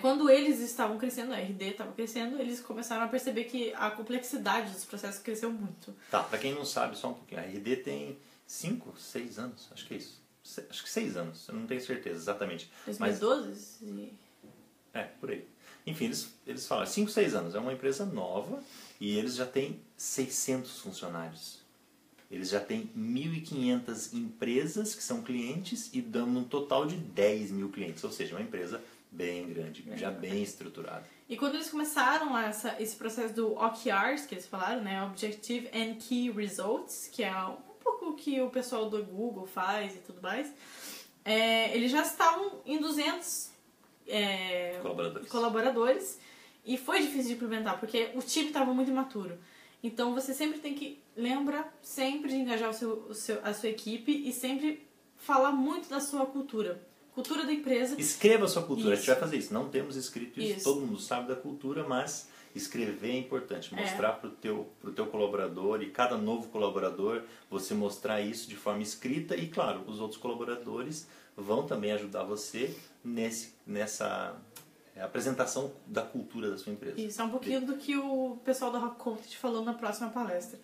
Quando eles estavam crescendo, a RD estava crescendo, eles começaram a perceber que a complexidade dos processos cresceu muito. Tá, pra quem não sabe, só um pouquinho. A RD tem 5, 6 anos, acho que é isso. Acho que 6 anos, eu não tenho certeza exatamente. 2012? Por aí. Enfim, eles falam 5, 6 anos. É uma empresa nova e eles já têm 600 funcionários. Eles já têm 1.500 empresas que são clientes e dando um total de 10 mil clientes. Ou seja, uma empresa bem grande, já bem estruturada. E quando eles começaram esse processo do OKRs, que eles falaram, né, Objective and Key Results, que é um pouco o que o pessoal do Google faz e tudo mais, eles já estavam em 200 colaboradores e foi difícil de implementar, porque o time estava muito imaturo. Então você sempre tem que lembrar sempre de engajar a sua equipe e sempre falar muito da sua cultura. Cultura da empresa. Escreva a sua cultura. Isso. A gente vai fazer isso. Não temos escrito isso. Todo mundo sabe da cultura, mas escrever é importante. Mostrar pro teu colaborador e cada novo colaborador, você mostrar isso de forma escrita e, claro, os outros colaboradores vão também ajudar você nessa apresentação da cultura da sua empresa. Isso, é um pouquinho do que o pessoal da Rock Content falou na próxima palestra.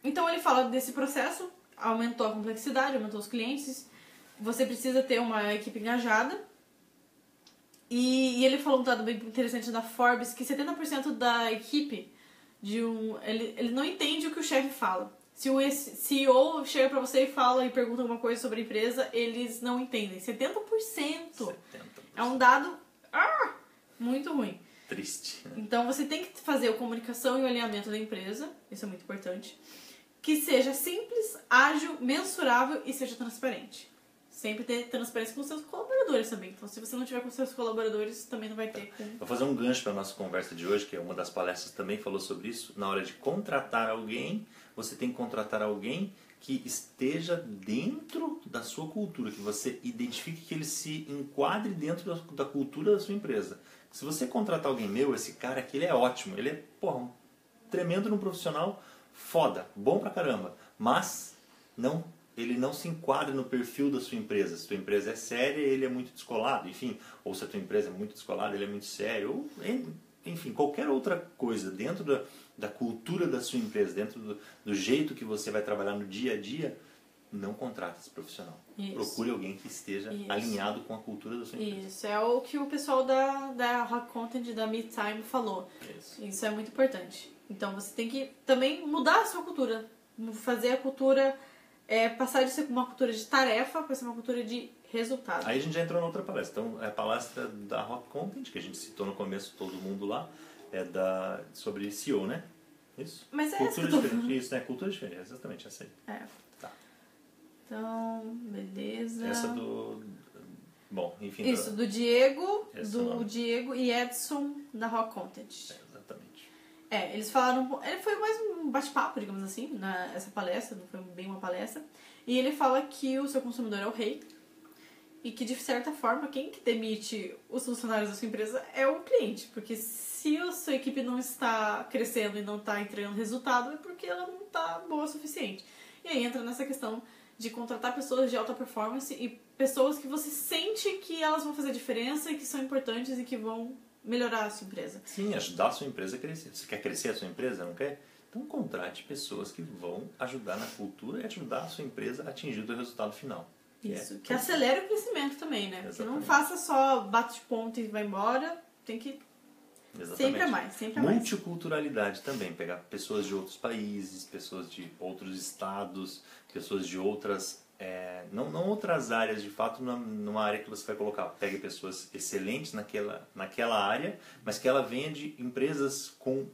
Então ele fala desse processo, aumentou a complexidade, aumentou os clientes, você precisa ter uma equipe engajada. E ele falou um dado bem interessante da Forbes, que 70% da equipe ele não entende o que o chefe fala. Se o CEO chega pra você e fala e pergunta alguma coisa sobre a empresa, eles não entendem. 70%. É um dado muito ruim. Triste. Então você tem que fazer a comunicação e o alinhamento da empresa, isso é muito importante, que seja simples, ágil, mensurável e seja transparente. Sempre ter transparência com os seus colaboradores também. Então, se você não tiver com os seus colaboradores, também não vai ter. Vou fazer um gancho para a nossa conversa de hoje, que é uma das palestras também falou sobre isso. Na hora de contratar alguém, você tem que contratar alguém que esteja dentro da sua cultura, que você identifique que ele se enquadre dentro da cultura da sua empresa. Se você contratar alguém meu, esse cara aqui, ele é ótimo, ele é, porra, um tremendo no profissional, foda, bom pra caramba, mas ele não se enquadra no perfil da sua empresa. Se a tua empresa é séria, ele é muito descolado, enfim, ou se a tua empresa é muito descolada, ele é muito sério, ou, enfim, qualquer outra coisa dentro da cultura da sua empresa, dentro do jeito que você vai trabalhar no dia a dia, não contrata esse profissional. Isso. Procure alguém que esteja alinhado com a cultura da sua empresa. Isso, é o que o pessoal da Rock Content, da Meet Time falou. Isso é muito importante. Então você tem que também mudar a sua cultura. Fazer a cultura, passar de ser uma cultura de tarefa para ser uma cultura de resultado. Aí a gente já entrou na outra palestra. Então, é a palestra da Rock Content, que a gente citou no começo, todo mundo lá, sobre SEO, né? Isso? Mas cultura diferente. Isso, né? Cultura diferente, exatamente, essa aí. Tá. Então, beleza. Essa bom, enfim. Isso, do Diego e Edson da Rock Content. Exatamente. Eles falaram... Foi mais um bate-papo, digamos assim, essa palestra, não foi bem uma palestra. E ele fala que o seu consumidor é o rei. E que, de certa forma, quem que demite os funcionários da sua empresa é o cliente. Porque se a sua equipe não está crescendo e não está entregando resultado, é porque ela não está boa o suficiente. E aí entra nessa questão de contratar pessoas de alta performance e pessoas que você sente que elas vão fazer diferença e que são importantes e que vão melhorar a sua empresa. Sim, ajudar a sua empresa a crescer. Você quer crescer a sua empresa, não quer? Então contrate pessoas que vão ajudar na cultura e ajudar a sua empresa a atingir o resultado final. Isso, que acelere o crescimento também, né? Exatamente. Que não faça só bate de ponto e vai embora, tem que... Exatamente. Sempre a mais, sempre a mais. Multiculturalidade também, pegar pessoas de outros países, pessoas de outros estados, pessoas de outras... não outras áreas, de fato, numa área que você vai colocar. Pegue pessoas excelentes naquela área, mas que ela venha de empresas com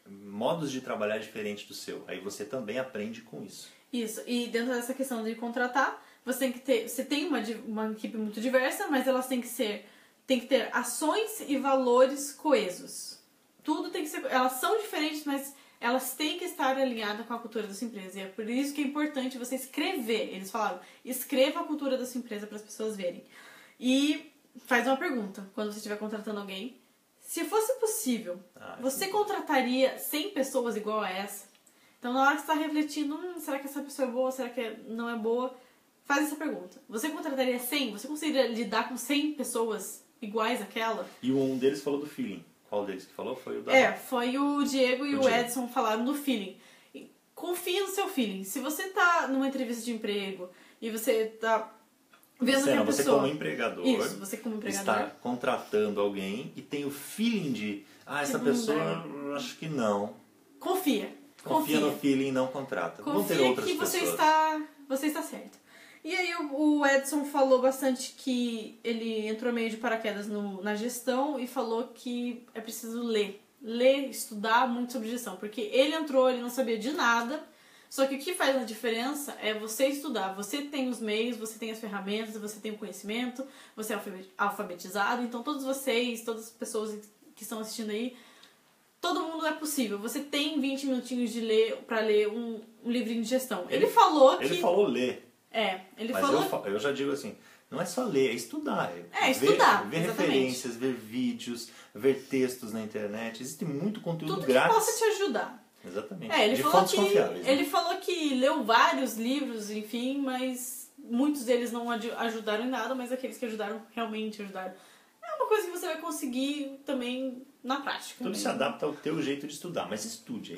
modos de trabalhar diferentes do seu. Aí você também aprende com isso. Isso, e dentro dessa questão de contratar, você tem uma equipe muito diversa, mas elas tem que ter ações e valores coesos. Tudo tem que ser... Elas são diferentes, mas elas têm que estar alinhadas com a cultura da sua empresa. E é por isso que é importante você escrever. Eles falaram, escreva a cultura da sua empresa para as pessoas verem. E faz uma pergunta, quando você estiver contratando alguém. Se fosse possível, você contrataria 100 pessoas igual a essa? Então, na hora que você está refletindo, será que essa pessoa é boa, será que não é boa? Faz essa pergunta. Você contrataria 100? Você conseguiria lidar com 100 pessoas iguais àquela? E um deles falou do feeling. Qual deles que falou? Foi o da... foi o Diego e o Edson falaram do feeling. Confie no seu feeling. Se você tá numa entrevista de emprego e você tá vendo que a pessoa... Você como empregador, você como empregador está contratando alguém e tem o feeling de essa pessoa, acho que não. Confia no feeling e não contrata. Vão ter outras que pessoas. você está certo. E aí o Edson falou bastante que ele entrou meio de paraquedas na gestão e falou que é preciso ler, estudar muito sobre gestão. Porque ele entrou, ele não sabia de nada, só que o que faz a diferença é você estudar. Você tem os meios, você tem as ferramentas, você tem o conhecimento, você é alfabetizado. Então todas as pessoas que estão assistindo aí, todo mundo é possível. Você tem 20 minutinhos para ler um livrinho de gestão. Ele falou ler. Ele mas falou... eu já digo assim, não é só ler, é estudar. Estudar, ver referências, ver vídeos, ver textos na internet. Existe muito conteúdo grátis. Tudo que possa te ajudar. Exatamente. Ele falou que leu vários livros, enfim, mas muitos deles não ajudaram em nada, mas aqueles que ajudaram, realmente ajudaram. É uma coisa que você vai conseguir também na prática. Tudo se adapta ao teu jeito de estudar, mas estude,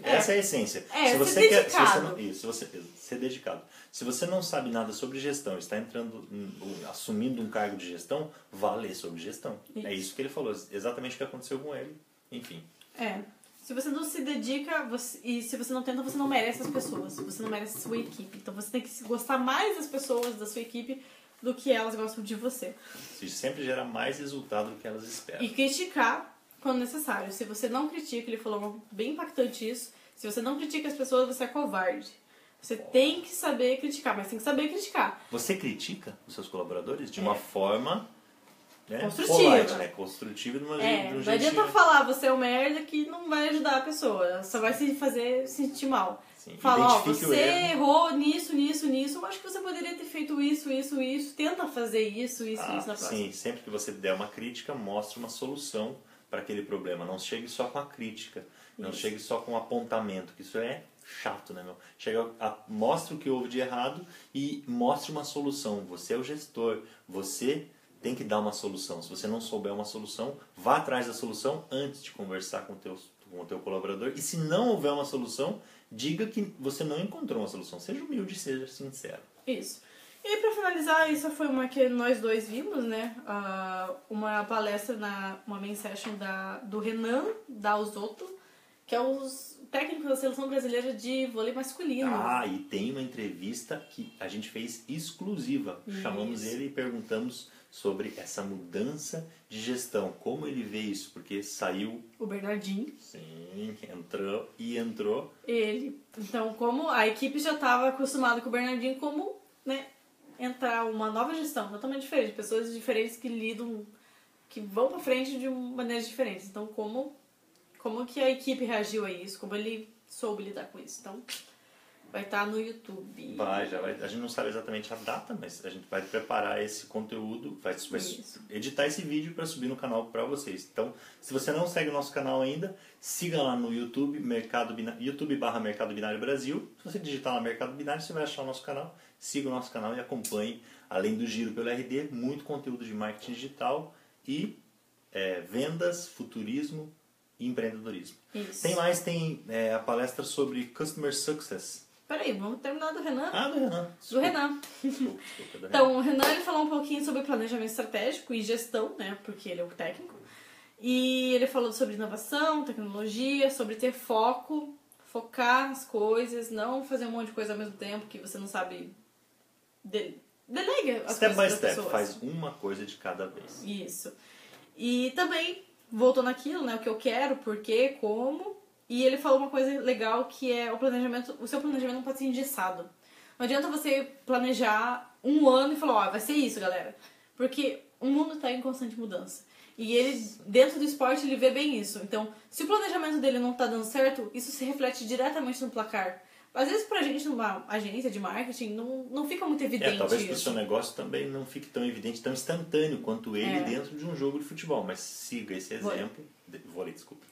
essa é a essência. Se você ser dedicado. Se você não sabe nada sobre gestão, está assumindo um cargo de gestão, vá ler sobre gestão. Isso. É isso que ele falou, exatamente o que aconteceu com ele. Enfim. Se você não se dedica e se você não tenta, você não merece as pessoas. Você não merece a sua equipe. Então você tem que gostar mais das pessoas da sua equipe do que elas gostam de você. Isso sempre gera mais resultado do que elas esperam. E criticar quando necessário. Se você não critica, ele falou bem impactante isso, se você não critica as pessoas, você é covarde. Você tem que saber criticar, mas tem que saber criticar. Você critica os seus colaboradores de uma forma construtiva. Polite, né? Construtiva de um Não jeitinho. adianta falar você é um merda que não vai ajudar a pessoa. Só vai se fazer sentir mal. Sim, Fala, identifique você o erro. errou nisso, eu acho que você poderia ter feito isso. Tenta fazer isso na próxima. Sim, sempre que você der uma crítica, mostre uma solução para aquele problema. Não chegue só com a crítica. Não chegue só com o apontamento, que isso é chato, né, meu? Mostre o que houve de errado e mostre uma solução. Você é o gestor, você tem que dar uma solução. Se você não souber uma solução, vá atrás da solução antes de conversar com o teu colaborador. E se não houver uma solução, diga que você não encontrou uma solução. Seja humilde e seja sincero. Isso. E aí, pra finalizar, isso foi uma que nós dois vimos, né? Uma palestra, uma main session do Renan Dalzotto, que é o técnico da Seleção Brasileira de Vôlei Masculino. E tem uma entrevista que a gente fez exclusiva. Chamamos ele e perguntamos sobre essa mudança de gestão. Como ele vê isso? Porque saiu... O Bernardinho. Sim, entrou. Ele. Então, como a equipe já estava acostumada com o Bernardinho, como, né, entrar uma nova gestão totalmente diferente. Pessoas diferentes que vão pra frente de maneiras diferentes. Então, como que a equipe reagiu a isso? Como ele soube lidar com isso? Então, vai estar no YouTube. Vai. A gente não sabe exatamente a data, mas a gente vai preparar esse conteúdo, vai editar esse vídeo para subir no canal para vocês. Então, se você não segue o nosso canal ainda, siga lá no YouTube, YouTube/Mercado Binário Brasil. Se você digitar lá Mercado Binário, você vai achar o nosso canal. Siga o nosso canal e acompanhe, além do Giro pelo RD, muito conteúdo de marketing digital e vendas, futurismo e empreendedorismo. Isso. Tem a palestra sobre Customer Success. Peraí, vamos terminar do Renan. Do Renan. Do Renan. Desculpa, do Então, o Renan ele falou um pouquinho sobre planejamento estratégico e gestão, né? Porque ele é o técnico. E ele falou sobre inovação, tecnologia, sobre ter foco, focar nas coisas, não fazer um monte de coisa ao mesmo tempo que você não sabe. Delega as Step coisas by das step, pessoas. faz uma coisa de cada vez. Isso. E também voltou naquilo, né? O que eu quero, por quê, como. E ele falou uma coisa legal que é o seu planejamento não pode ser engessado. Não adianta você planejar um ano e falar, vai ser isso, galera. Porque o mundo está em constante mudança. E ele, dentro do esporte, ele vê bem isso. Então, se o planejamento dele não está dando certo, isso se reflete diretamente no placar. Às vezes, pra gente, numa agência de marketing, não fica muito evidente talvez isso. pro seu negócio também não fique tão evidente, tão instantâneo quanto ele dentro de um jogo de futebol. Mas siga esse exemplo. Vôlei, desculpa.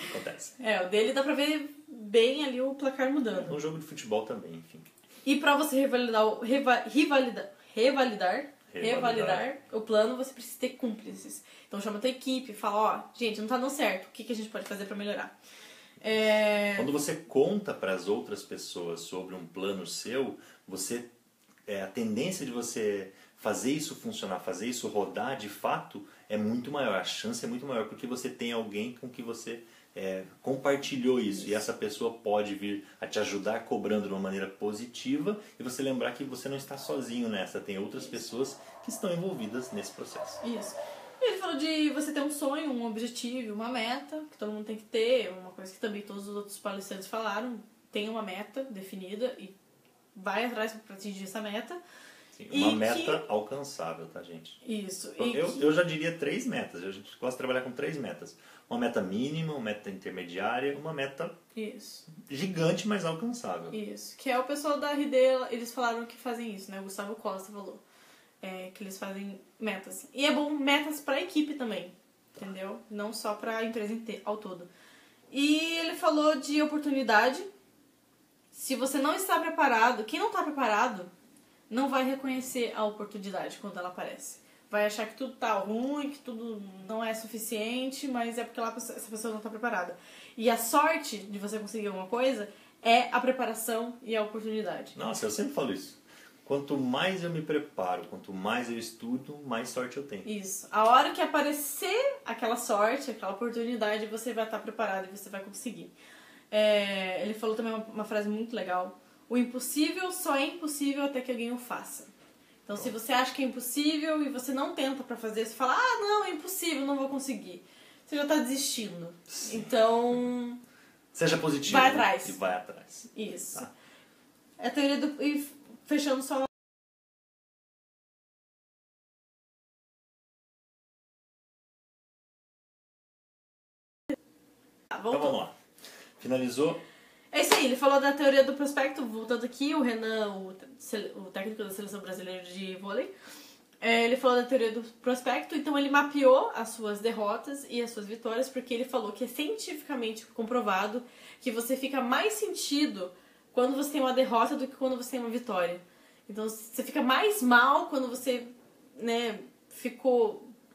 Acontece. O dele dá pra ver bem ali o placar mudando. No jogo de futebol também, enfim. E pra você revalidar o plano, você precisa ter cúmplices. Então chama a tua equipe, fala, gente, não tá dando certo, o que a gente pode fazer pra melhorar? Quando você conta para as outras pessoas sobre um plano seu, a tendência de você fazer isso funcionar, fazer isso rodar de fato é muito maior. A chance é muito maior porque você tem alguém com que você compartilhou isso. E essa pessoa pode vir a te ajudar cobrando de uma maneira positiva e você lembrar que você não está sozinho nessa. Tem outras pessoas que estão envolvidas nesse processo. Isso. Ele falou de você ter um sonho, um objetivo, uma meta, que todo mundo tem que ter, uma coisa que também todos os outros palestrantes falaram, tem uma meta definida e vai atrás para atingir essa meta. Sim, uma meta alcançável, tá, gente? Isso. Eu já diria 3 metas, a gente gosta de trabalhar com 3 metas. Uma meta mínima, uma meta intermediária, uma meta gigante, mas alcançável. Isso, que é o pessoal da RD, eles falaram que fazem isso, né? O Gustavo Costa falou. Que eles fazem metas. E é bom metas para a equipe também, entendeu? Não só para a empresa ao todo. E ele falou de oportunidade. Se você não está preparado, quem não está preparado não vai reconhecer a oportunidade quando ela aparece. Vai achar que tudo tá ruim, que tudo não é suficiente, mas é porque essa pessoa não está preparada. E a sorte de você conseguir alguma coisa é a preparação e a oportunidade. Nossa, eu sempre falo isso. Quanto mais eu me preparo, quanto mais eu estudo, mais sorte eu tenho. Isso. A hora que aparecer aquela sorte, aquela oportunidade, você vai estar preparado e você vai conseguir. Ele falou também uma frase muito legal. O impossível só é impossível até que alguém o faça. Então, se você acha que é impossível e você não tenta pra fazer, você fala, não, é impossível, não vou conseguir. Você já tá desistindo. Sim. Então... Seja positivo. Vai atrás. E vai atrás. Isso. Tá. É a teoria do... E fechando só Tá, voltou. Então vamos lá. Finalizou? É isso aí, ele falou da teoria do prospecto, voltando aqui, o Renan, o técnico da Seleção Brasileira de Vôlei, ele falou da teoria do prospecto, então ele mapeou as suas derrotas e as suas vitórias, porque ele falou que é cientificamente comprovado que você fica mais sentido quando você tem uma derrota do que quando você tem uma vitória. Então você fica mais mal quando você, né,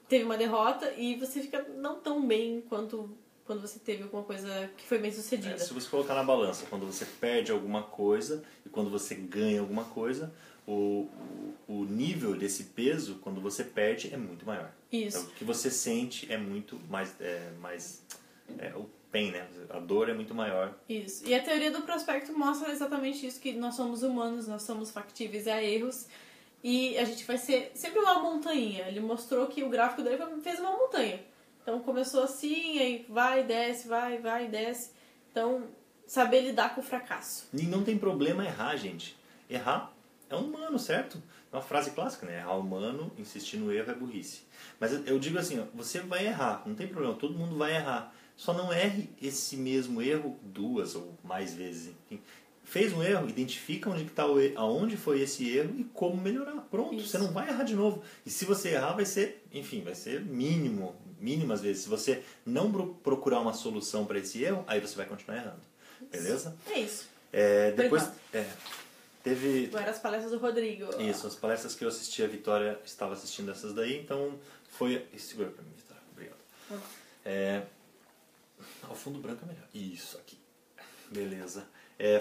teve uma derrota e você fica não tão bem quanto quando você teve alguma coisa que foi bem sucedida. Se você colocar na balança, quando você perde alguma coisa e quando você ganha alguma coisa, o nível desse peso, quando você perde, é muito maior. Isso. Então, o que você sente é muito mais... o pain, né? A dor é muito maior. Isso. E a teoria do prospecto mostra exatamente isso, que nós somos humanos, nós somos factíveis a erros e a gente vai ser sempre uma montanha. Ele mostrou que o gráfico dele fez uma montanha. Então começou assim, aí vai, desce, vai, desce. Então, saber lidar com o fracasso. E não tem problema errar, gente. Errar é humano, certo? É uma frase clássica, né? Errar humano, insistir no erro é burrice. Mas eu digo assim, ó, você vai errar, não tem problema, todo mundo vai errar. Só não erre esse mesmo erro 2 ou mais vezes. Enfim. Fez um erro, identifica onde está aonde foi esse erro e como melhorar. Pronto, isso. Você não vai errar de novo. E se você errar, vai ser mínimas vezes. Se você não procurar uma solução para esse erro, aí você vai continuar errando. Beleza? É isso. Depois teve... Agora as palestras do Rodrigo. Isso, as palestras que eu assisti, a Vitória estava assistindo essas daí, então foi... Segura para mim, Vitória. Obrigado. Ao fundo branco é melhor. Isso aqui. Beleza.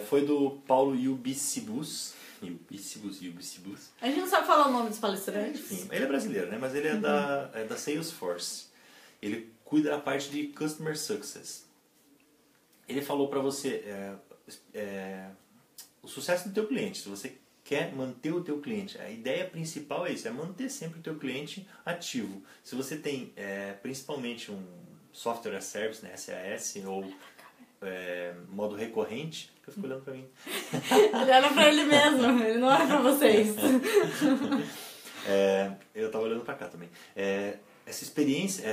Foi do Paulo Yubicibus. A gente não sabe falar o nome dos palestrantes. Enfim, ele é brasileiro, né? Mas ele é da Salesforce. Ele cuida da parte de Customer Success. Ele falou para você o sucesso do teu cliente. Se você quer manter o teu cliente, a ideia principal é isso, é manter sempre o teu cliente ativo. Se você tem principalmente um software as service, né, SAS, ou modo recorrente, eu fico olhando pra mim. Ele olha pra ele mesmo, ele não olha pra vocês. Eu tava olhando pra cá também. Essa experiência,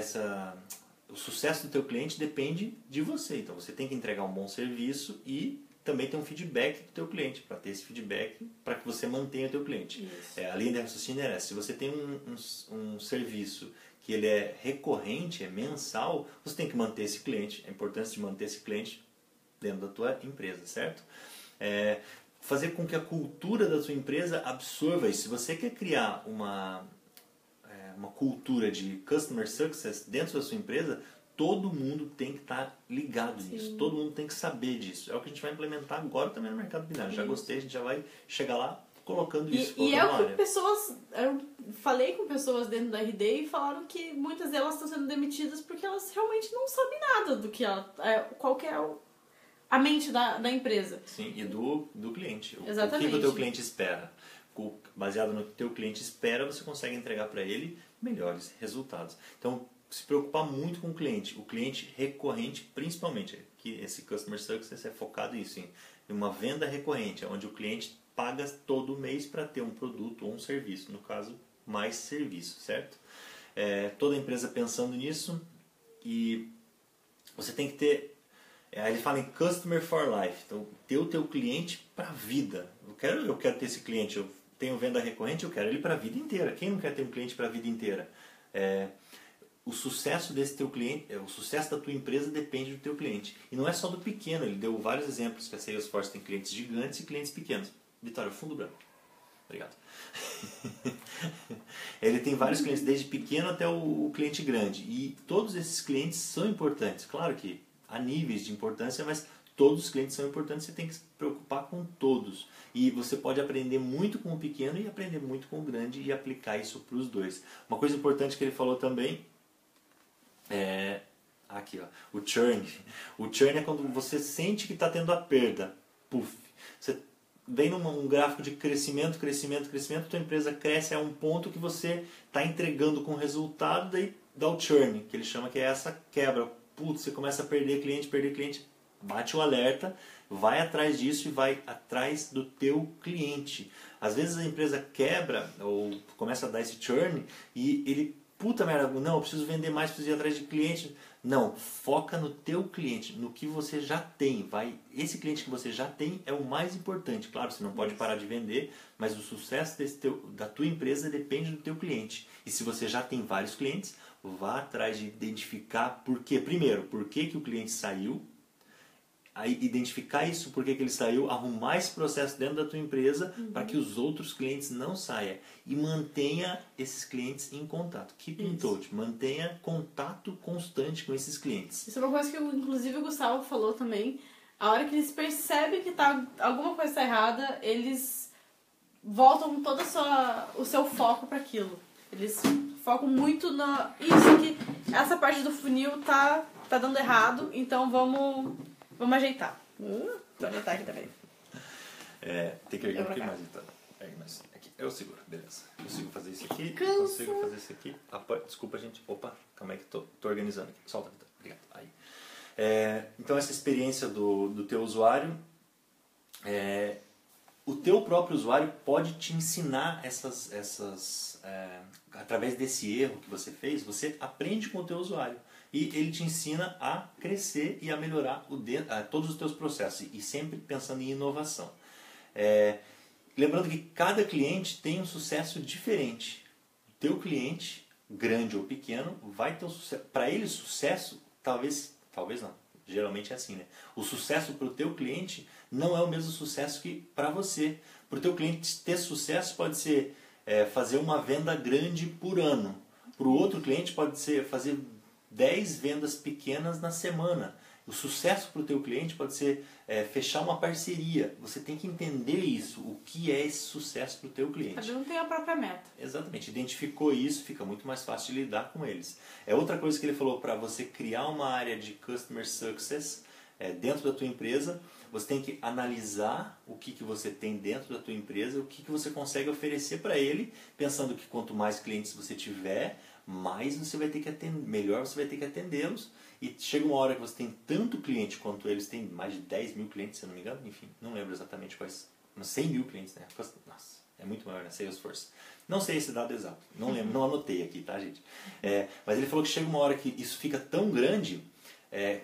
o sucesso do teu cliente depende de você. Então você tem que entregar um bom serviço e também ter um feedback do teu cliente, para ter esse feedback para que você mantenha o teu cliente. A linha de raciocínio é essa. Se você tem um serviço que ele é recorrente, é mensal, você tem que manter esse cliente, a importância de manter esse cliente dentro da tua empresa, certo? Fazer com que a cultura da tua empresa absorva isso. Se você quer criar uma cultura de customer success dentro da sua empresa, todo mundo tem que estar ligado nisso, todo mundo tem que saber disso. É o que a gente vai implementar agora também no mercado binário. Já gostei, a gente já vai chegar lá colocando isso. E é o que pessoas... Eu falei com pessoas dentro da RD e falaram que muitas delas estão sendo demitidas porque elas realmente não sabem nada do que qual que é a mente da empresa. Sim, e do cliente. Exatamente. O que o teu cliente espera. Baseado no que o teu cliente espera, você consegue entregar para ele melhores resultados. Então, se preocupar muito com o cliente recorrente principalmente, que esse Customer Success é focado nisso, em uma venda recorrente, onde o cliente paga todo mês para ter um produto ou um serviço, no caso, mais serviço, certo? Toda empresa pensando nisso, e você tem que ter, ele fala em Customer for Life, então ter o teu cliente para a vida. Eu quero ter esse cliente, eu tenho venda recorrente, eu quero ele para a vida inteira. Quem não quer ter um cliente para a vida inteira? O sucesso desse teu cliente, o sucesso da tua empresa depende do teu cliente. E não é só do pequeno, ele deu vários exemplos que a Salesforce tem clientes gigantes e clientes pequenos. Vitória, fundo branco. Obrigado. Ele tem vários clientes, desde pequeno até o cliente grande. E todos esses clientes são importantes. Claro que há níveis de importância, mas todos os clientes são importantes, você tem que se preocupar com todos. E você pode aprender muito com o pequeno e aprender muito com o grande e aplicar isso para os dois. Uma coisa importante que ele falou também aqui, ó, o churn. O churn é quando você sente que está tendo a perda. Puf. Você vem num gráfico de crescimento, tua empresa cresce a um ponto que você está entregando com resultado, daí dá o churn, que ele chama, que é essa quebra. Putz, você começa a perder cliente, bate o alerta, vai atrás disso e vai atrás do teu cliente. Às vezes a empresa quebra ou começa a dar esse churn e ele, puta merda, não, eu preciso vender mais, preciso ir atrás de cliente. Não, foca no teu cliente, no que você já tem. Esse cliente que você já tem é o mais importante. Claro, você não pode parar de vender, mas o sucesso da tua empresa depende do teu cliente. E se você já tem vários clientes, vá atrás de identificar por quê. Primeiro, por que o cliente saiu. Aí identificar isso, por que ele saiu, arrumar esse processo dentro da tua empresa para que os outros clientes não saiam. E mantenha esses clientes em contato. Keep in touch. Mantenha contato constante com esses clientes. Isso é uma coisa que inclusive o Gustavo falou também. A hora que eles percebem que alguma coisa está errada, eles voltam todo o seu foco para aquilo. Eles focam muito isso aqui, essa parte do funil tá dando errado, então vamos ajeitar. Vou ajeitar aqui também. Tem que erguer um pouquinho mais então. Aqui. Eu seguro, beleza. Consigo fazer isso aqui. Consigo fazer isso aqui. Desculpa, gente. Opa, calma aí que tô organizando aqui. Solta, Vitor. Obrigado. Aí. Então, essa experiência do teu usuário, o teu próprio usuário pode te ensinar através desse erro que você fez, você aprende com o teu usuário. E ele te ensina a crescer e a melhorar todos os teus processos. E sempre pensando em inovação. Lembrando que cada cliente tem um sucesso diferente. O teu cliente, grande ou pequeno, vai ter um sucesso. Para ele, sucesso, talvez não. Geralmente é assim, né? O sucesso para o teu cliente não é o mesmo sucesso que para você. Para o teu cliente ter sucesso pode ser fazer uma venda grande por ano. Para o outro cliente pode ser fazer 10 vendas pequenas na semana. O sucesso para o teu cliente pode ser fechar uma parceria. Você tem que entender isso. O que é esse sucesso para o teu cliente? Cada um tem a própria meta. Exatamente. Identificou isso, fica muito mais fácil de lidar com eles. Outra coisa que ele falou, para você criar uma área de Customer Success dentro da tua empresa, você tem que analisar o que você tem dentro da tua empresa, o que você consegue oferecer para ele, pensando que quanto mais clientes você tiver, mais você vai ter que atender, melhor você vai ter que atendê-los. E chega uma hora que você tem tanto cliente quanto eles têm, mais de 10 mil clientes, se eu não me engano, enfim, não lembro exatamente quais, 100 mil clientes, né? Nossa, é muito maior, né? Salesforce. Não sei esse dado exato, não lembro, não anotei aqui, tá, gente? Mas ele falou que chega uma hora que isso fica tão grande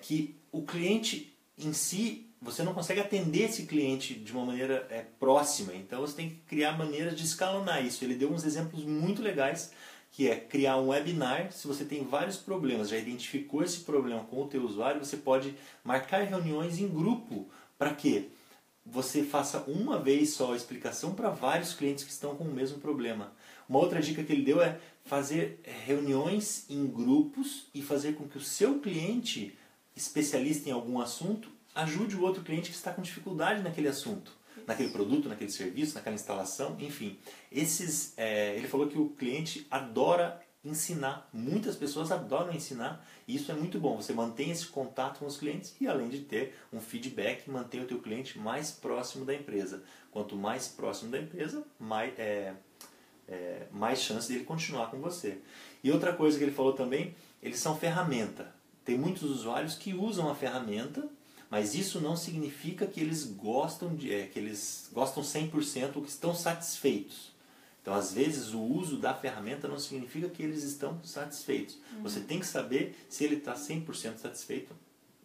que o cliente em si, você não consegue atender esse cliente de uma maneira próxima, então você tem que criar maneiras de escalonar isso. Ele deu uns exemplos muito legais, que é criar um webinar. Se você tem vários problemas, já identificou esse problema com o teu usuário, você pode marcar reuniões em grupo para que você faça uma vez só a explicação para vários clientes que estão com o mesmo problema. Uma outra dica que ele deu é fazer reuniões em grupos e fazer com que o seu cliente, especialista em algum assunto, ajude o outro cliente que está com dificuldade naquele assunto, naquele produto, naquele serviço, naquela instalação, enfim. Ele falou que o cliente adora ensinar, muitas pessoas adoram ensinar, e isso é muito bom. Você mantém esse contato com os clientes e, além de ter um feedback, mantém o teu cliente mais próximo da empresa. Quanto mais próximo da empresa, mais chance dele continuar com você. E outra coisa que ele falou também, eles são ferramenta. Tem muitos usuários que usam a ferramenta, mas isso não significa que eles gostam 100% ou que estão satisfeitos. Então, às vezes, o uso da ferramenta não significa que eles estão satisfeitos. Você tem que saber se ele está 100% satisfeito.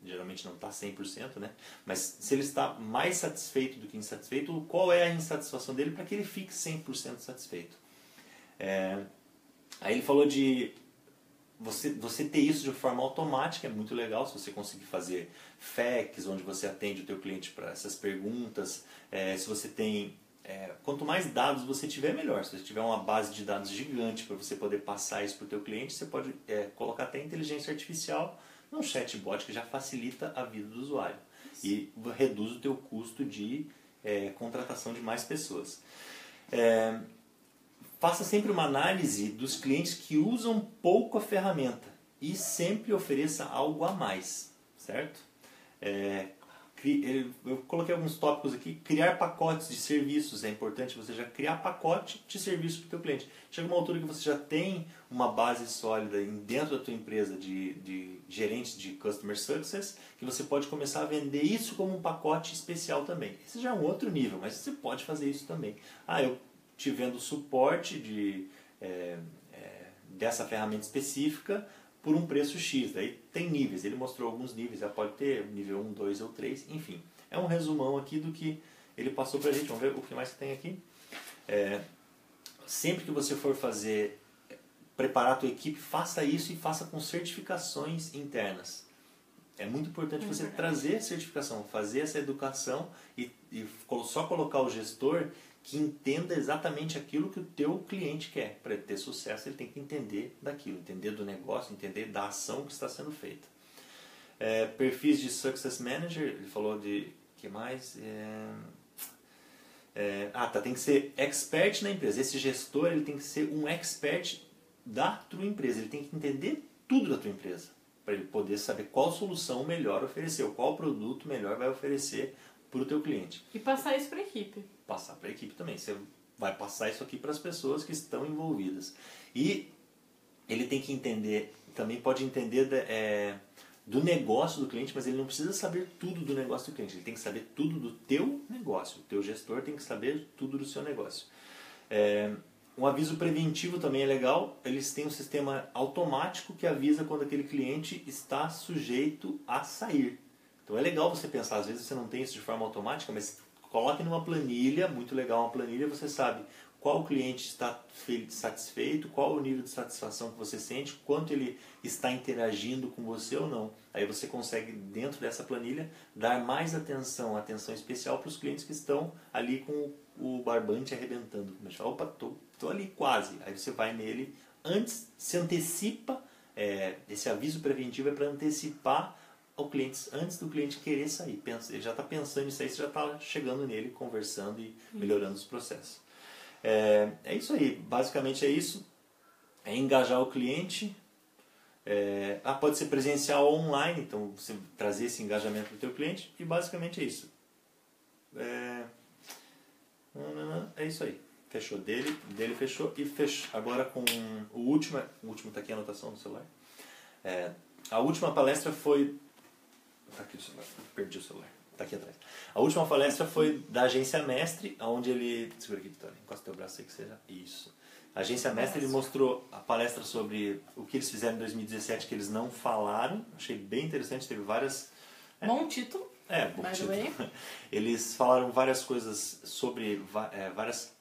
Geralmente não está 100%, né? Mas se ele está mais satisfeito do que insatisfeito, qual é a insatisfação dele para que ele fique 100% satisfeito. Aí ele falou de você ter isso de forma automática, é muito legal se você conseguir fazer FAQs, onde você atende o teu cliente para essas perguntas. Se você tem... quanto mais dados você tiver, melhor. Se você tiver uma base de dados gigante para você poder passar isso para o teu cliente, você pode colocar até inteligência artificial num chatbot que já facilita a vida do usuário. E reduz o teu custo de contratação de mais pessoas. Faça sempre uma análise dos clientes que usam pouco a ferramenta e sempre ofereça algo a mais, certo? Eu coloquei alguns tópicos aqui. Criar pacotes de serviços. É importante você já criar pacote de serviço para o teu cliente. Chega uma altura que você já tem uma base sólida dentro da tua empresa de gerentes de Customer Success, que você pode começar a vender isso como um pacote especial também. Esse já é um outro nível, mas você pode fazer isso também. Eu te vendo suporte dessa ferramenta específica por um preço X. Daí tem níveis, ele mostrou alguns níveis, já pode ter nível 1, 2 ou 3, enfim. É um resumão aqui do que ele passou pra gente. Vamos ver o que mais que tem aqui. Sempre que você for preparar a tua equipe, faça isso e faça com certificações internas. É muito importante você trazer certificação, fazer essa educação e só colocar o gestor que entenda exatamente aquilo que o teu cliente quer. Para ele ter sucesso, ele tem que entender daquilo, entender do negócio, entender da ação que está sendo feita. Perfis de Success Manager, ele falou de... O que mais? Tem que ser expert na empresa. Esse gestor ele tem que ser um expert da tua empresa. Ele tem que entender tudo da tua empresa, para ele poder saber qual solução melhor oferecer, ou qual produto melhor vai oferecer para o teu cliente. E passar isso para a equipe. Passar para a equipe também. Você vai passar isso aqui para as pessoas que estão envolvidas. E ele tem que entender, também pode entender do negócio do cliente, mas ele não precisa saber tudo do negócio do cliente. Ele tem que saber tudo do teu negócio. O teu gestor tem que saber tudo do seu negócio. Um aviso preventivo também é legal. Eles têm um sistema automático que avisa quando aquele cliente está sujeito a sair. Então é legal você pensar, às vezes você não tem isso de forma automática, mas coloque numa planilha, muito legal uma planilha, você sabe qual cliente está satisfeito, qual o nível de satisfação que você sente, quanto ele está interagindo com você ou não. Aí você consegue, dentro dessa planilha, dar mais atenção especial para os clientes que estão ali com o barbante arrebentando. Opa, tô ali quase. Aí você vai nele, antes, se antecipa, esse aviso preventivo é para antecipar ao cliente, antes do cliente querer sair. Ele já está pensando nisso aí, você já está chegando nele, conversando e melhorando os processos. É isso aí, basicamente é isso. É engajar o cliente. Pode ser presencial ou online, então você trazer esse engajamento para o teu cliente, e basicamente é isso. É isso aí. Fechou dele fechou, e fechou. Agora com o último está aqui a anotação do celular. A última palestra foi... Tá aqui o celular, perdi o celular. Tá aqui atrás. A última palestra foi da Agência Mestre, onde ele... Segura aqui, Vitória. Encosta teu braço aí que seja... Isso. A Agência Mestre, ele mostrou a palestra sobre o que eles fizeram em 2017, que eles não falaram. Achei bem interessante, teve várias... Bom título. Bom título. Eles falaram várias coisas sobre várias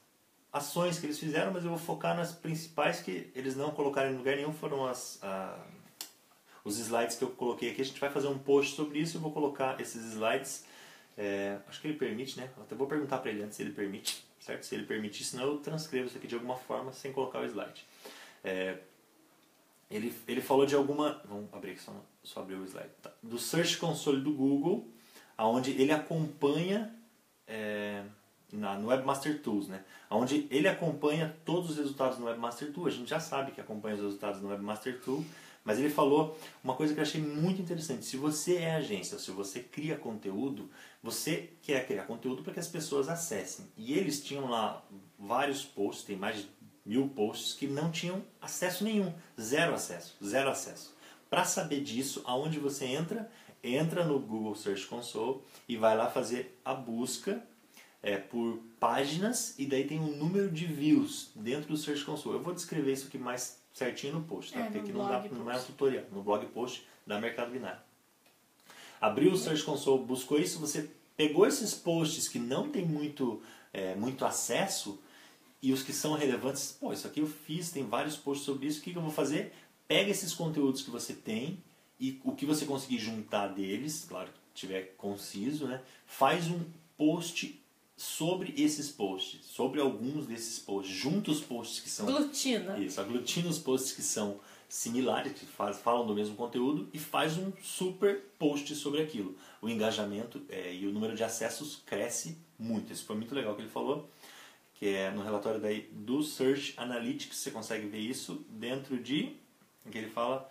ações que eles fizeram, mas eu vou focar nas principais que eles não colocaram em lugar nenhum, foram os slides que eu coloquei aqui. A gente vai fazer um post sobre isso e eu vou colocar esses slides. Acho que ele permite, né? Eu até vou perguntar para ele antes se ele permite, certo? Se ele permitir, senão eu transcrevo isso aqui de alguma forma sem colocar o slide. Ele falou de alguma... Vamos abrir aqui, só abrir o slide. Tá. Do Search Console do Google, onde ele acompanha... no Webmaster Tools, né? Onde ele acompanha todos os resultados no Webmaster Tool. A gente já sabe que acompanha os resultados no Webmaster Tool, mas ele falou uma coisa que eu achei muito interessante. Se você é agência, se você cria conteúdo, você quer criar conteúdo para que as pessoas acessem. E eles tinham lá vários posts, tem mais de 1000 posts que não tinham acesso nenhum, zero acesso. Para saber disso, aonde você entra no Google Search Console e vai lá fazer a busca por páginas, e daí tem um número de views dentro do Search Console. Eu vou descrever isso aqui mais certinho no post, tá? Porque aqui não é um tutorial, no blog post da Mercado Binário. Abriu o Search Console, buscou isso, você pegou esses posts que não tem muito acesso, e os que são relevantes, isso aqui eu fiz, tem vários posts sobre isso, o que eu vou fazer? Pega esses conteúdos que você tem, e o que você conseguir juntar deles, claro que estiver conciso, né? Faz um post sobre esses posts, sobre alguns desses posts, junta os posts que são... Aglutina. Isso, aglutina os posts que são similares, que falam do mesmo conteúdo, e faz um super post sobre aquilo. O engajamento e o número de acessos cresce muito. Isso foi muito legal que ele falou, que é no relatório daí do Search Analytics, você consegue ver isso dentro de... em que ele fala...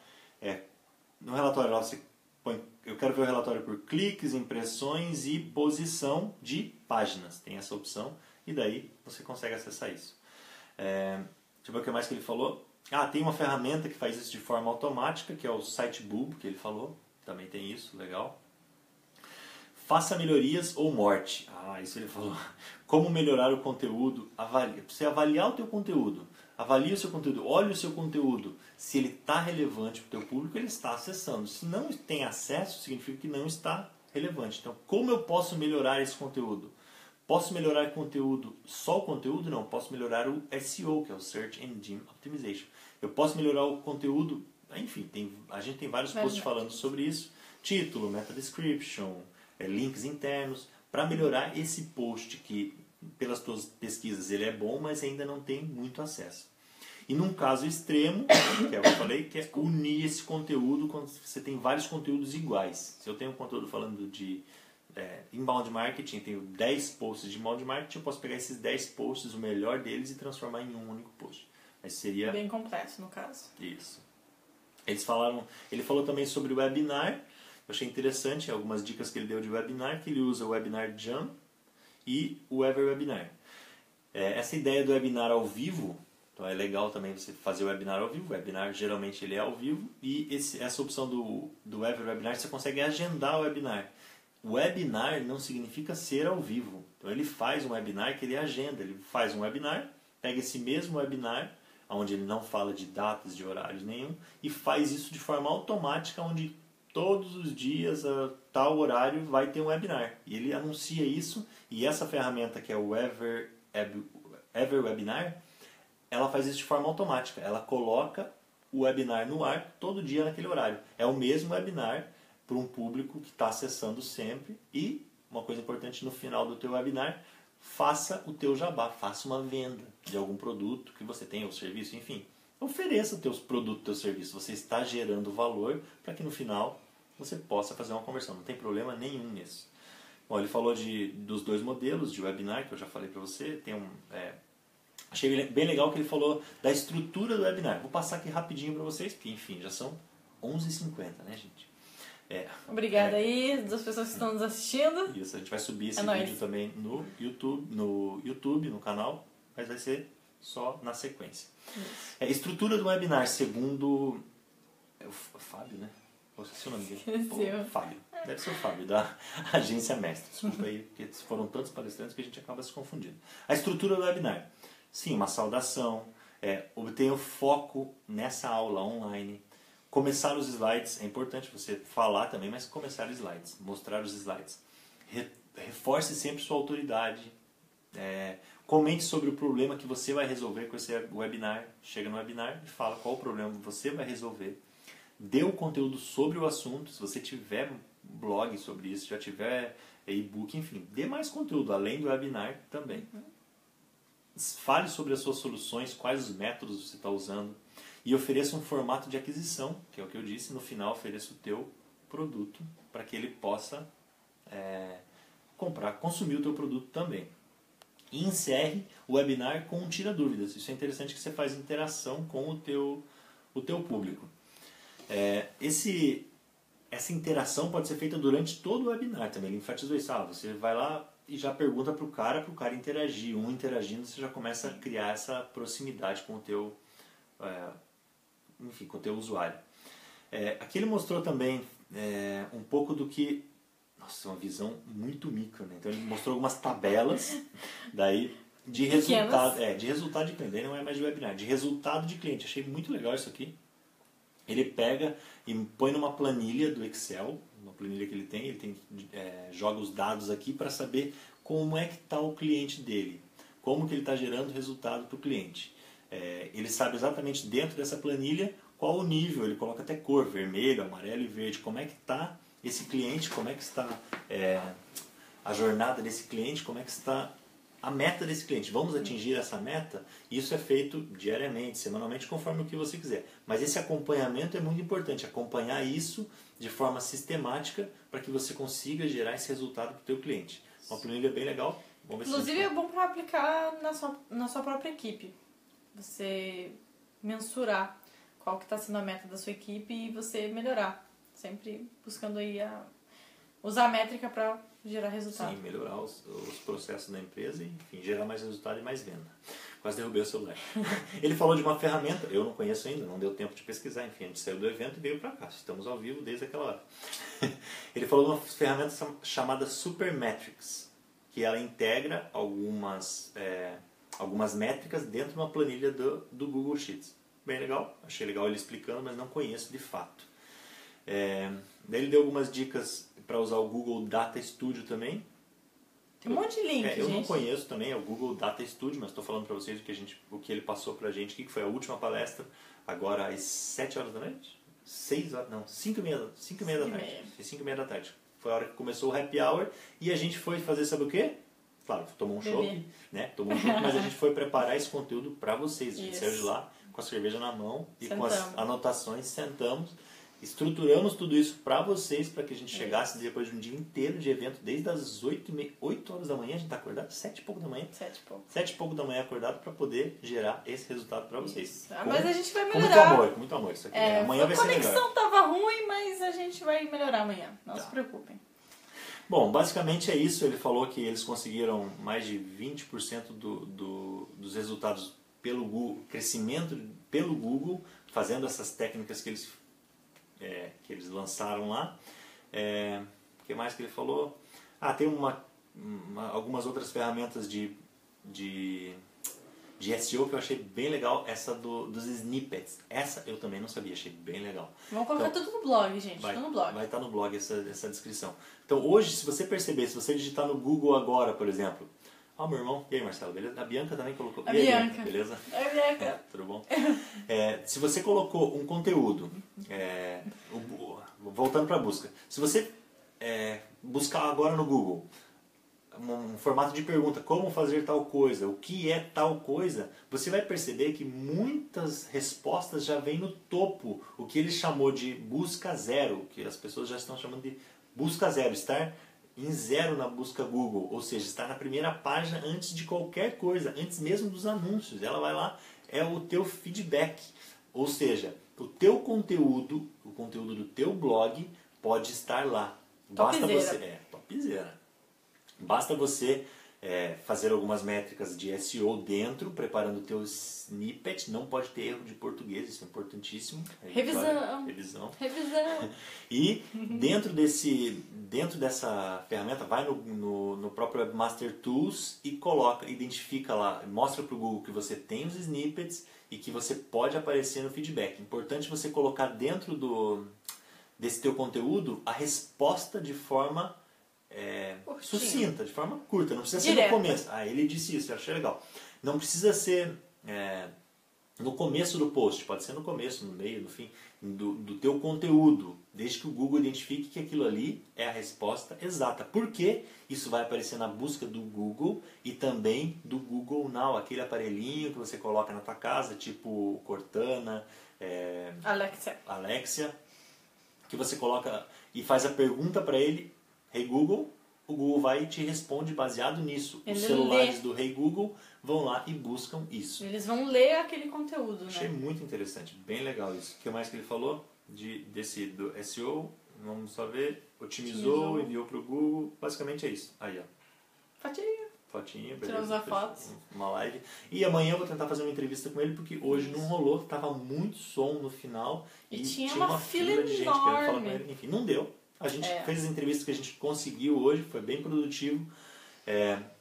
no relatório lá você põe... Eu quero ver o relatório por cliques, impressões e posição de páginas. Tem essa opção e daí você consegue acessar isso. Deixa eu ver o que mais que ele falou. Tem uma ferramenta que faz isso de forma automática, que é o Sitebulb, que ele falou. Também tem isso, legal. Faça melhorias ou morte. isso ele falou. Como melhorar o conteúdo? Você avaliar o teu conteúdo. Avalie o seu conteúdo, olhe o seu conteúdo. Se ele está relevante para o teu público, ele está acessando. Se não tem acesso, significa que não está relevante. Então, como eu posso melhorar esse conteúdo? Posso melhorar o conteúdo, só o conteúdo? Não, posso melhorar o SEO, que é o Search Engine Optimization. Eu posso melhorar o conteúdo, enfim, a gente tem vários posts falando sobre isso. Título, meta description, links internos, para melhorar esse post que, pelas tuas pesquisas, ele é bom, mas ainda não tem muito acesso. E num caso extremo, que é o que eu falei, que é unir esse conteúdo quando você tem vários conteúdos iguais. Se eu tenho um conteúdo falando de inbound marketing, tenho 10 posts de inbound marketing, eu posso pegar esses 10 posts, o melhor deles, e transformar em um único post. Mas seria... bem complexo, no caso. Isso. Ele falou também sobre o webinar. Eu achei interessante algumas dicas que ele deu de webinar, que ele usa o Webinar Jam e o EverWebinar. Essa ideia do webinar ao vivo, então é legal também você fazer o webinar ao vivo. O webinar geralmente ele é ao vivo, e essa opção do EverWebinar, você consegue agendar o webinar. O webinar não significa ser ao vivo. Então ele faz um webinar que ele agenda. Ele faz um webinar, pega esse mesmo webinar, onde ele não fala de datas, de horários nenhum, e faz isso de forma automática, onde todos os dias, a tal horário, vai ter um webinar. E ele anuncia isso, e essa ferramenta que é o EverWebinar, ela faz isso de forma automática. Ela coloca o webinar no ar todo dia naquele horário. É o mesmo webinar para um público que está acessando sempre. E, uma coisa importante, no final do teu webinar, faça o teu jabá, faça uma venda de algum produto que você tem, ou serviço, enfim. Ofereça o teu produto, o teu serviço. Você está gerando valor para que no final você possa fazer uma conversão. Não tem problema nenhum nisso. Bom, ele falou dos dois modelos de webinar, que eu já falei para você. Achei bem legal que ele falou da estrutura do webinar. Vou passar aqui rapidinho para vocês, porque enfim, já são 11h50, né, gente? Obrigada aí das pessoas que estão nos assistindo. Isso, a gente vai subir esse vídeo também no YouTube, no canal, mas vai ser só na sequência. Estrutura do webinar, segundo o Fábio, né? Qual é o nome dele? Fábio. Deve ser o Fábio, da Agência Mestre. Desculpa aí, porque foram tantos palestrantes que a gente acaba se confundindo. A estrutura do webinar. Sim, uma saudação, obtenha o foco nessa aula online. Começar os slides, é importante você falar também, mas começar os slides, mostrar os slides. Reforce sempre sua autoridade. Comente sobre o problema que você vai resolver com esse webinar. Chega no webinar e fala qual o problema você vai resolver. Dê o conteúdo sobre o assunto. Se você tiver blog sobre isso, já tiver e-book, enfim, dê mais conteúdo além do webinar também. Fale sobre as suas soluções, quais os métodos você está usando. E ofereça um formato de aquisição, que é o que eu disse, no final ofereça o teu produto para que ele possa consumir o teu produto também. E encerre o webinar com um tira-dúvidas. Isso é interessante, que você faz interação com o teu público. Essa interação pode ser feita durante todo o webinar também. Ele enfatizou isso. Você vai lá e já pergunta para o cara interagir. Um interagindo, você já começa a criar essa proximidade com o teu com o teu usuário. Aqui ele mostrou também um pouco do que... Nossa, uma visão muito micro, né? Então ele mostrou algumas tabelas daí de resultado. De resultado de cliente. Não é mais de webinar, de resultado de cliente. Achei muito legal isso aqui. Ele pega e põe numa planilha do Excel, uma planilha que ele tem joga os dados aqui para saber como é que está o cliente dele, como que ele está gerando resultado para o cliente. Ele sabe exatamente dentro dessa planilha qual o nível, ele coloca até cor, vermelho, amarelo e verde, como é que está esse cliente, como é que está a jornada desse cliente, como é que está a meta desse cliente. Vamos atingir essa meta? Isso é feito diariamente, semanalmente, conforme o que você quiser. Mas esse acompanhamento é muito importante, acompanhar isso de forma sistemática para que você consiga gerar esse resultado para o teu cliente. Uma planilha bem legal. Inclusive é bom para aplicar na sua própria equipe. Você mensurar qual que está sendo a meta da sua equipe e você melhorar. Sempre buscando aí usar a métrica para gerar resultado. Sim, melhorar os processos da empresa e, enfim, gerar mais resultado e mais venda. Quase derrubei o celular. Ele falou de uma ferramenta, eu não conheço ainda, não deu tempo de pesquisar, enfim, a gente saiu do evento e veio para cá. Estamos ao vivo desde aquela hora. Ele falou de uma ferramenta chamada Supermetrics, que ela integra algumas métricas dentro de uma planilha do Google Sheets. Bem legal, achei legal ele explicando, mas não conheço de fato. Daí ele deu algumas dicas para usar o Google Data Studio também. Tem um monte de link, gente. Eu não conheço também, é o Google Data Studio, mas estou falando para vocês o que ele passou para a gente, o que foi a última palestra, agora às 7 horas da noite? 6 horas, não, 5 e meia da tarde. 5 e meia da tarde. Foi a hora que começou o happy hour e a gente foi fazer, sabe o quê? Claro, tomou um chopp, né? Mas a gente foi preparar esse conteúdo para vocês. A gente saiu de lá com a cerveja na mão e com as anotações, sentamos, estruturamos tudo isso para vocês, para que a gente chegasse depois de um dia inteiro de evento, desde as 8 horas da manhã, a gente está acordado, 7 e pouco da manhã. 7 e pouco da manhã acordado para poder gerar esse resultado para vocês. Mas a gente vai melhorar. Com muito amor isso aqui. Amanhã vai ser melhor. A conexão estava ruim, mas a gente vai melhorar amanhã, não se preocupem. Bom, basicamente é isso. Ele falou que eles conseguiram mais de 20% dos resultados pelo Google, crescimento pelo Google, fazendo essas técnicas que eles lançaram lá. O que mais que ele falou? Tem algumas outras ferramentas de SEO que eu achei bem legal, essa dos snippets. Essa eu também não sabia, achei bem legal. Vamos colocar tudo no blog, gente. Tudo no blog. Vai estar no blog essa descrição. Então hoje, se você perceber, se você digitar no Google agora, por exemplo... meu irmão. E aí, Marcelo, beleza? A Bianca também colocou. A Bianca. Beleza? A Bianca. Tudo bom? Se você colocou um conteúdo, voltando para a busca, se você buscar agora no Google um formato de pergunta, como fazer tal coisa, o que é tal coisa, você vai perceber que muitas respostas já vêm no topo, o que ele chamou de busca zero, que as pessoas já estão chamando de busca zero, estar em zero na busca Google, ou seja, estar na primeira página antes de qualquer coisa, antes mesmo dos anúncios. Ela vai lá, é o teu feedback, ou seja, o teu conteúdo, o conteúdo do teu blog pode estar lá. Topzera. Basta você fazer algumas métricas de SEO dentro, preparando o teu snippet. Não pode ter erro de português, isso é importantíssimo. Revisão. E dentro dessa ferramenta, vai no próprio Webmaster Tools e identifica lá, mostra para o Google que você tem os snippets e que você pode aparecer no feedback. Importante você colocar dentro desse teu conteúdo a resposta de forma sucinta, de forma curta, não precisa ser no começo. Ele disse isso, eu achei legal. Não precisa ser no começo do post, pode ser no começo, no meio, no fim, do teu conteúdo, desde que o Google identifique que aquilo ali é a resposta exata. Porque isso vai aparecer na busca do Google e também do Google Now, aquele aparelhinho que você coloca na tua casa, tipo Cortana, Alexia, que você coloca e faz a pergunta para ele, Hey Google, o Google vai e te responde baseado nisso. Os celulares do Hey Google vão lá e buscam isso. Eles vão ler aquele conteúdo, Achei muito interessante, bem legal isso. O que mais que ele falou do SEO? Vamos só ver. Otimizou, enviou para o Google. Basicamente é isso. Aí, ó. Fotinha, beleza. Tiramos a foto. Uma live. E amanhã eu vou tentar fazer uma entrevista com ele, porque hoje não rolou, tava muito som no final. E tinha uma fila de gente querendo falar com ele. Enfim, não deu. A gente fez as entrevistas que a gente conseguiu hoje, foi bem produtivo.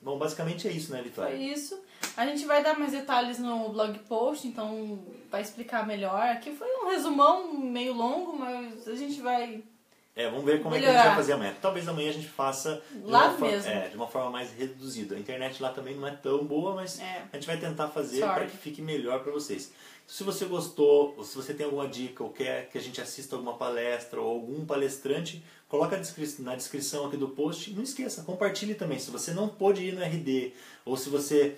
Bom, basicamente é isso, né, Vitória? Foi isso. A gente vai dar mais detalhes no blog post, então vai explicar melhor. Aqui foi um resumão meio longo, mas a gente vai... vamos ver como é que a gente vai fazer amanhã. Talvez amanhã a gente faça de uma forma mais reduzida. A internet lá também não é tão boa, mas a gente vai tentar fazer para que fique melhor para vocês. Se você gostou, ou se você tem alguma dica, ou quer que a gente assista alguma palestra, ou algum palestrante, coloca na descrição aqui do post. Não esqueça, compartilhe também. Se você não pôde ir no RD, ou se você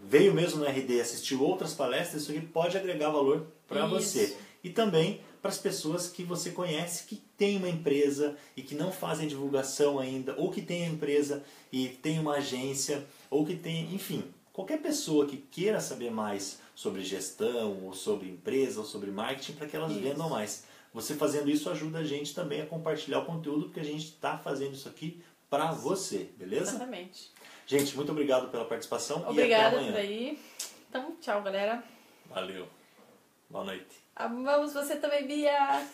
veio mesmo no RD e assistiu outras palestras, isso aqui pode agregar valor para você. E também para as pessoas que você conhece que tem uma empresa e que não fazem divulgação ainda, ou que tem a empresa e tem uma agência, ou que tem, enfim, qualquer pessoa que queira saber mais sobre gestão, ou sobre empresa, ou sobre marketing, para que elas vendam mais. Você fazendo isso ajuda a gente também a compartilhar o conteúdo, porque a gente está fazendo isso aqui para você, beleza? Exatamente. Gente, muito obrigado pela participação. Obrigada e até amanhã. por aí. Então, tchau, galera. Valeu. Boa noite. Amamos você também, Bia.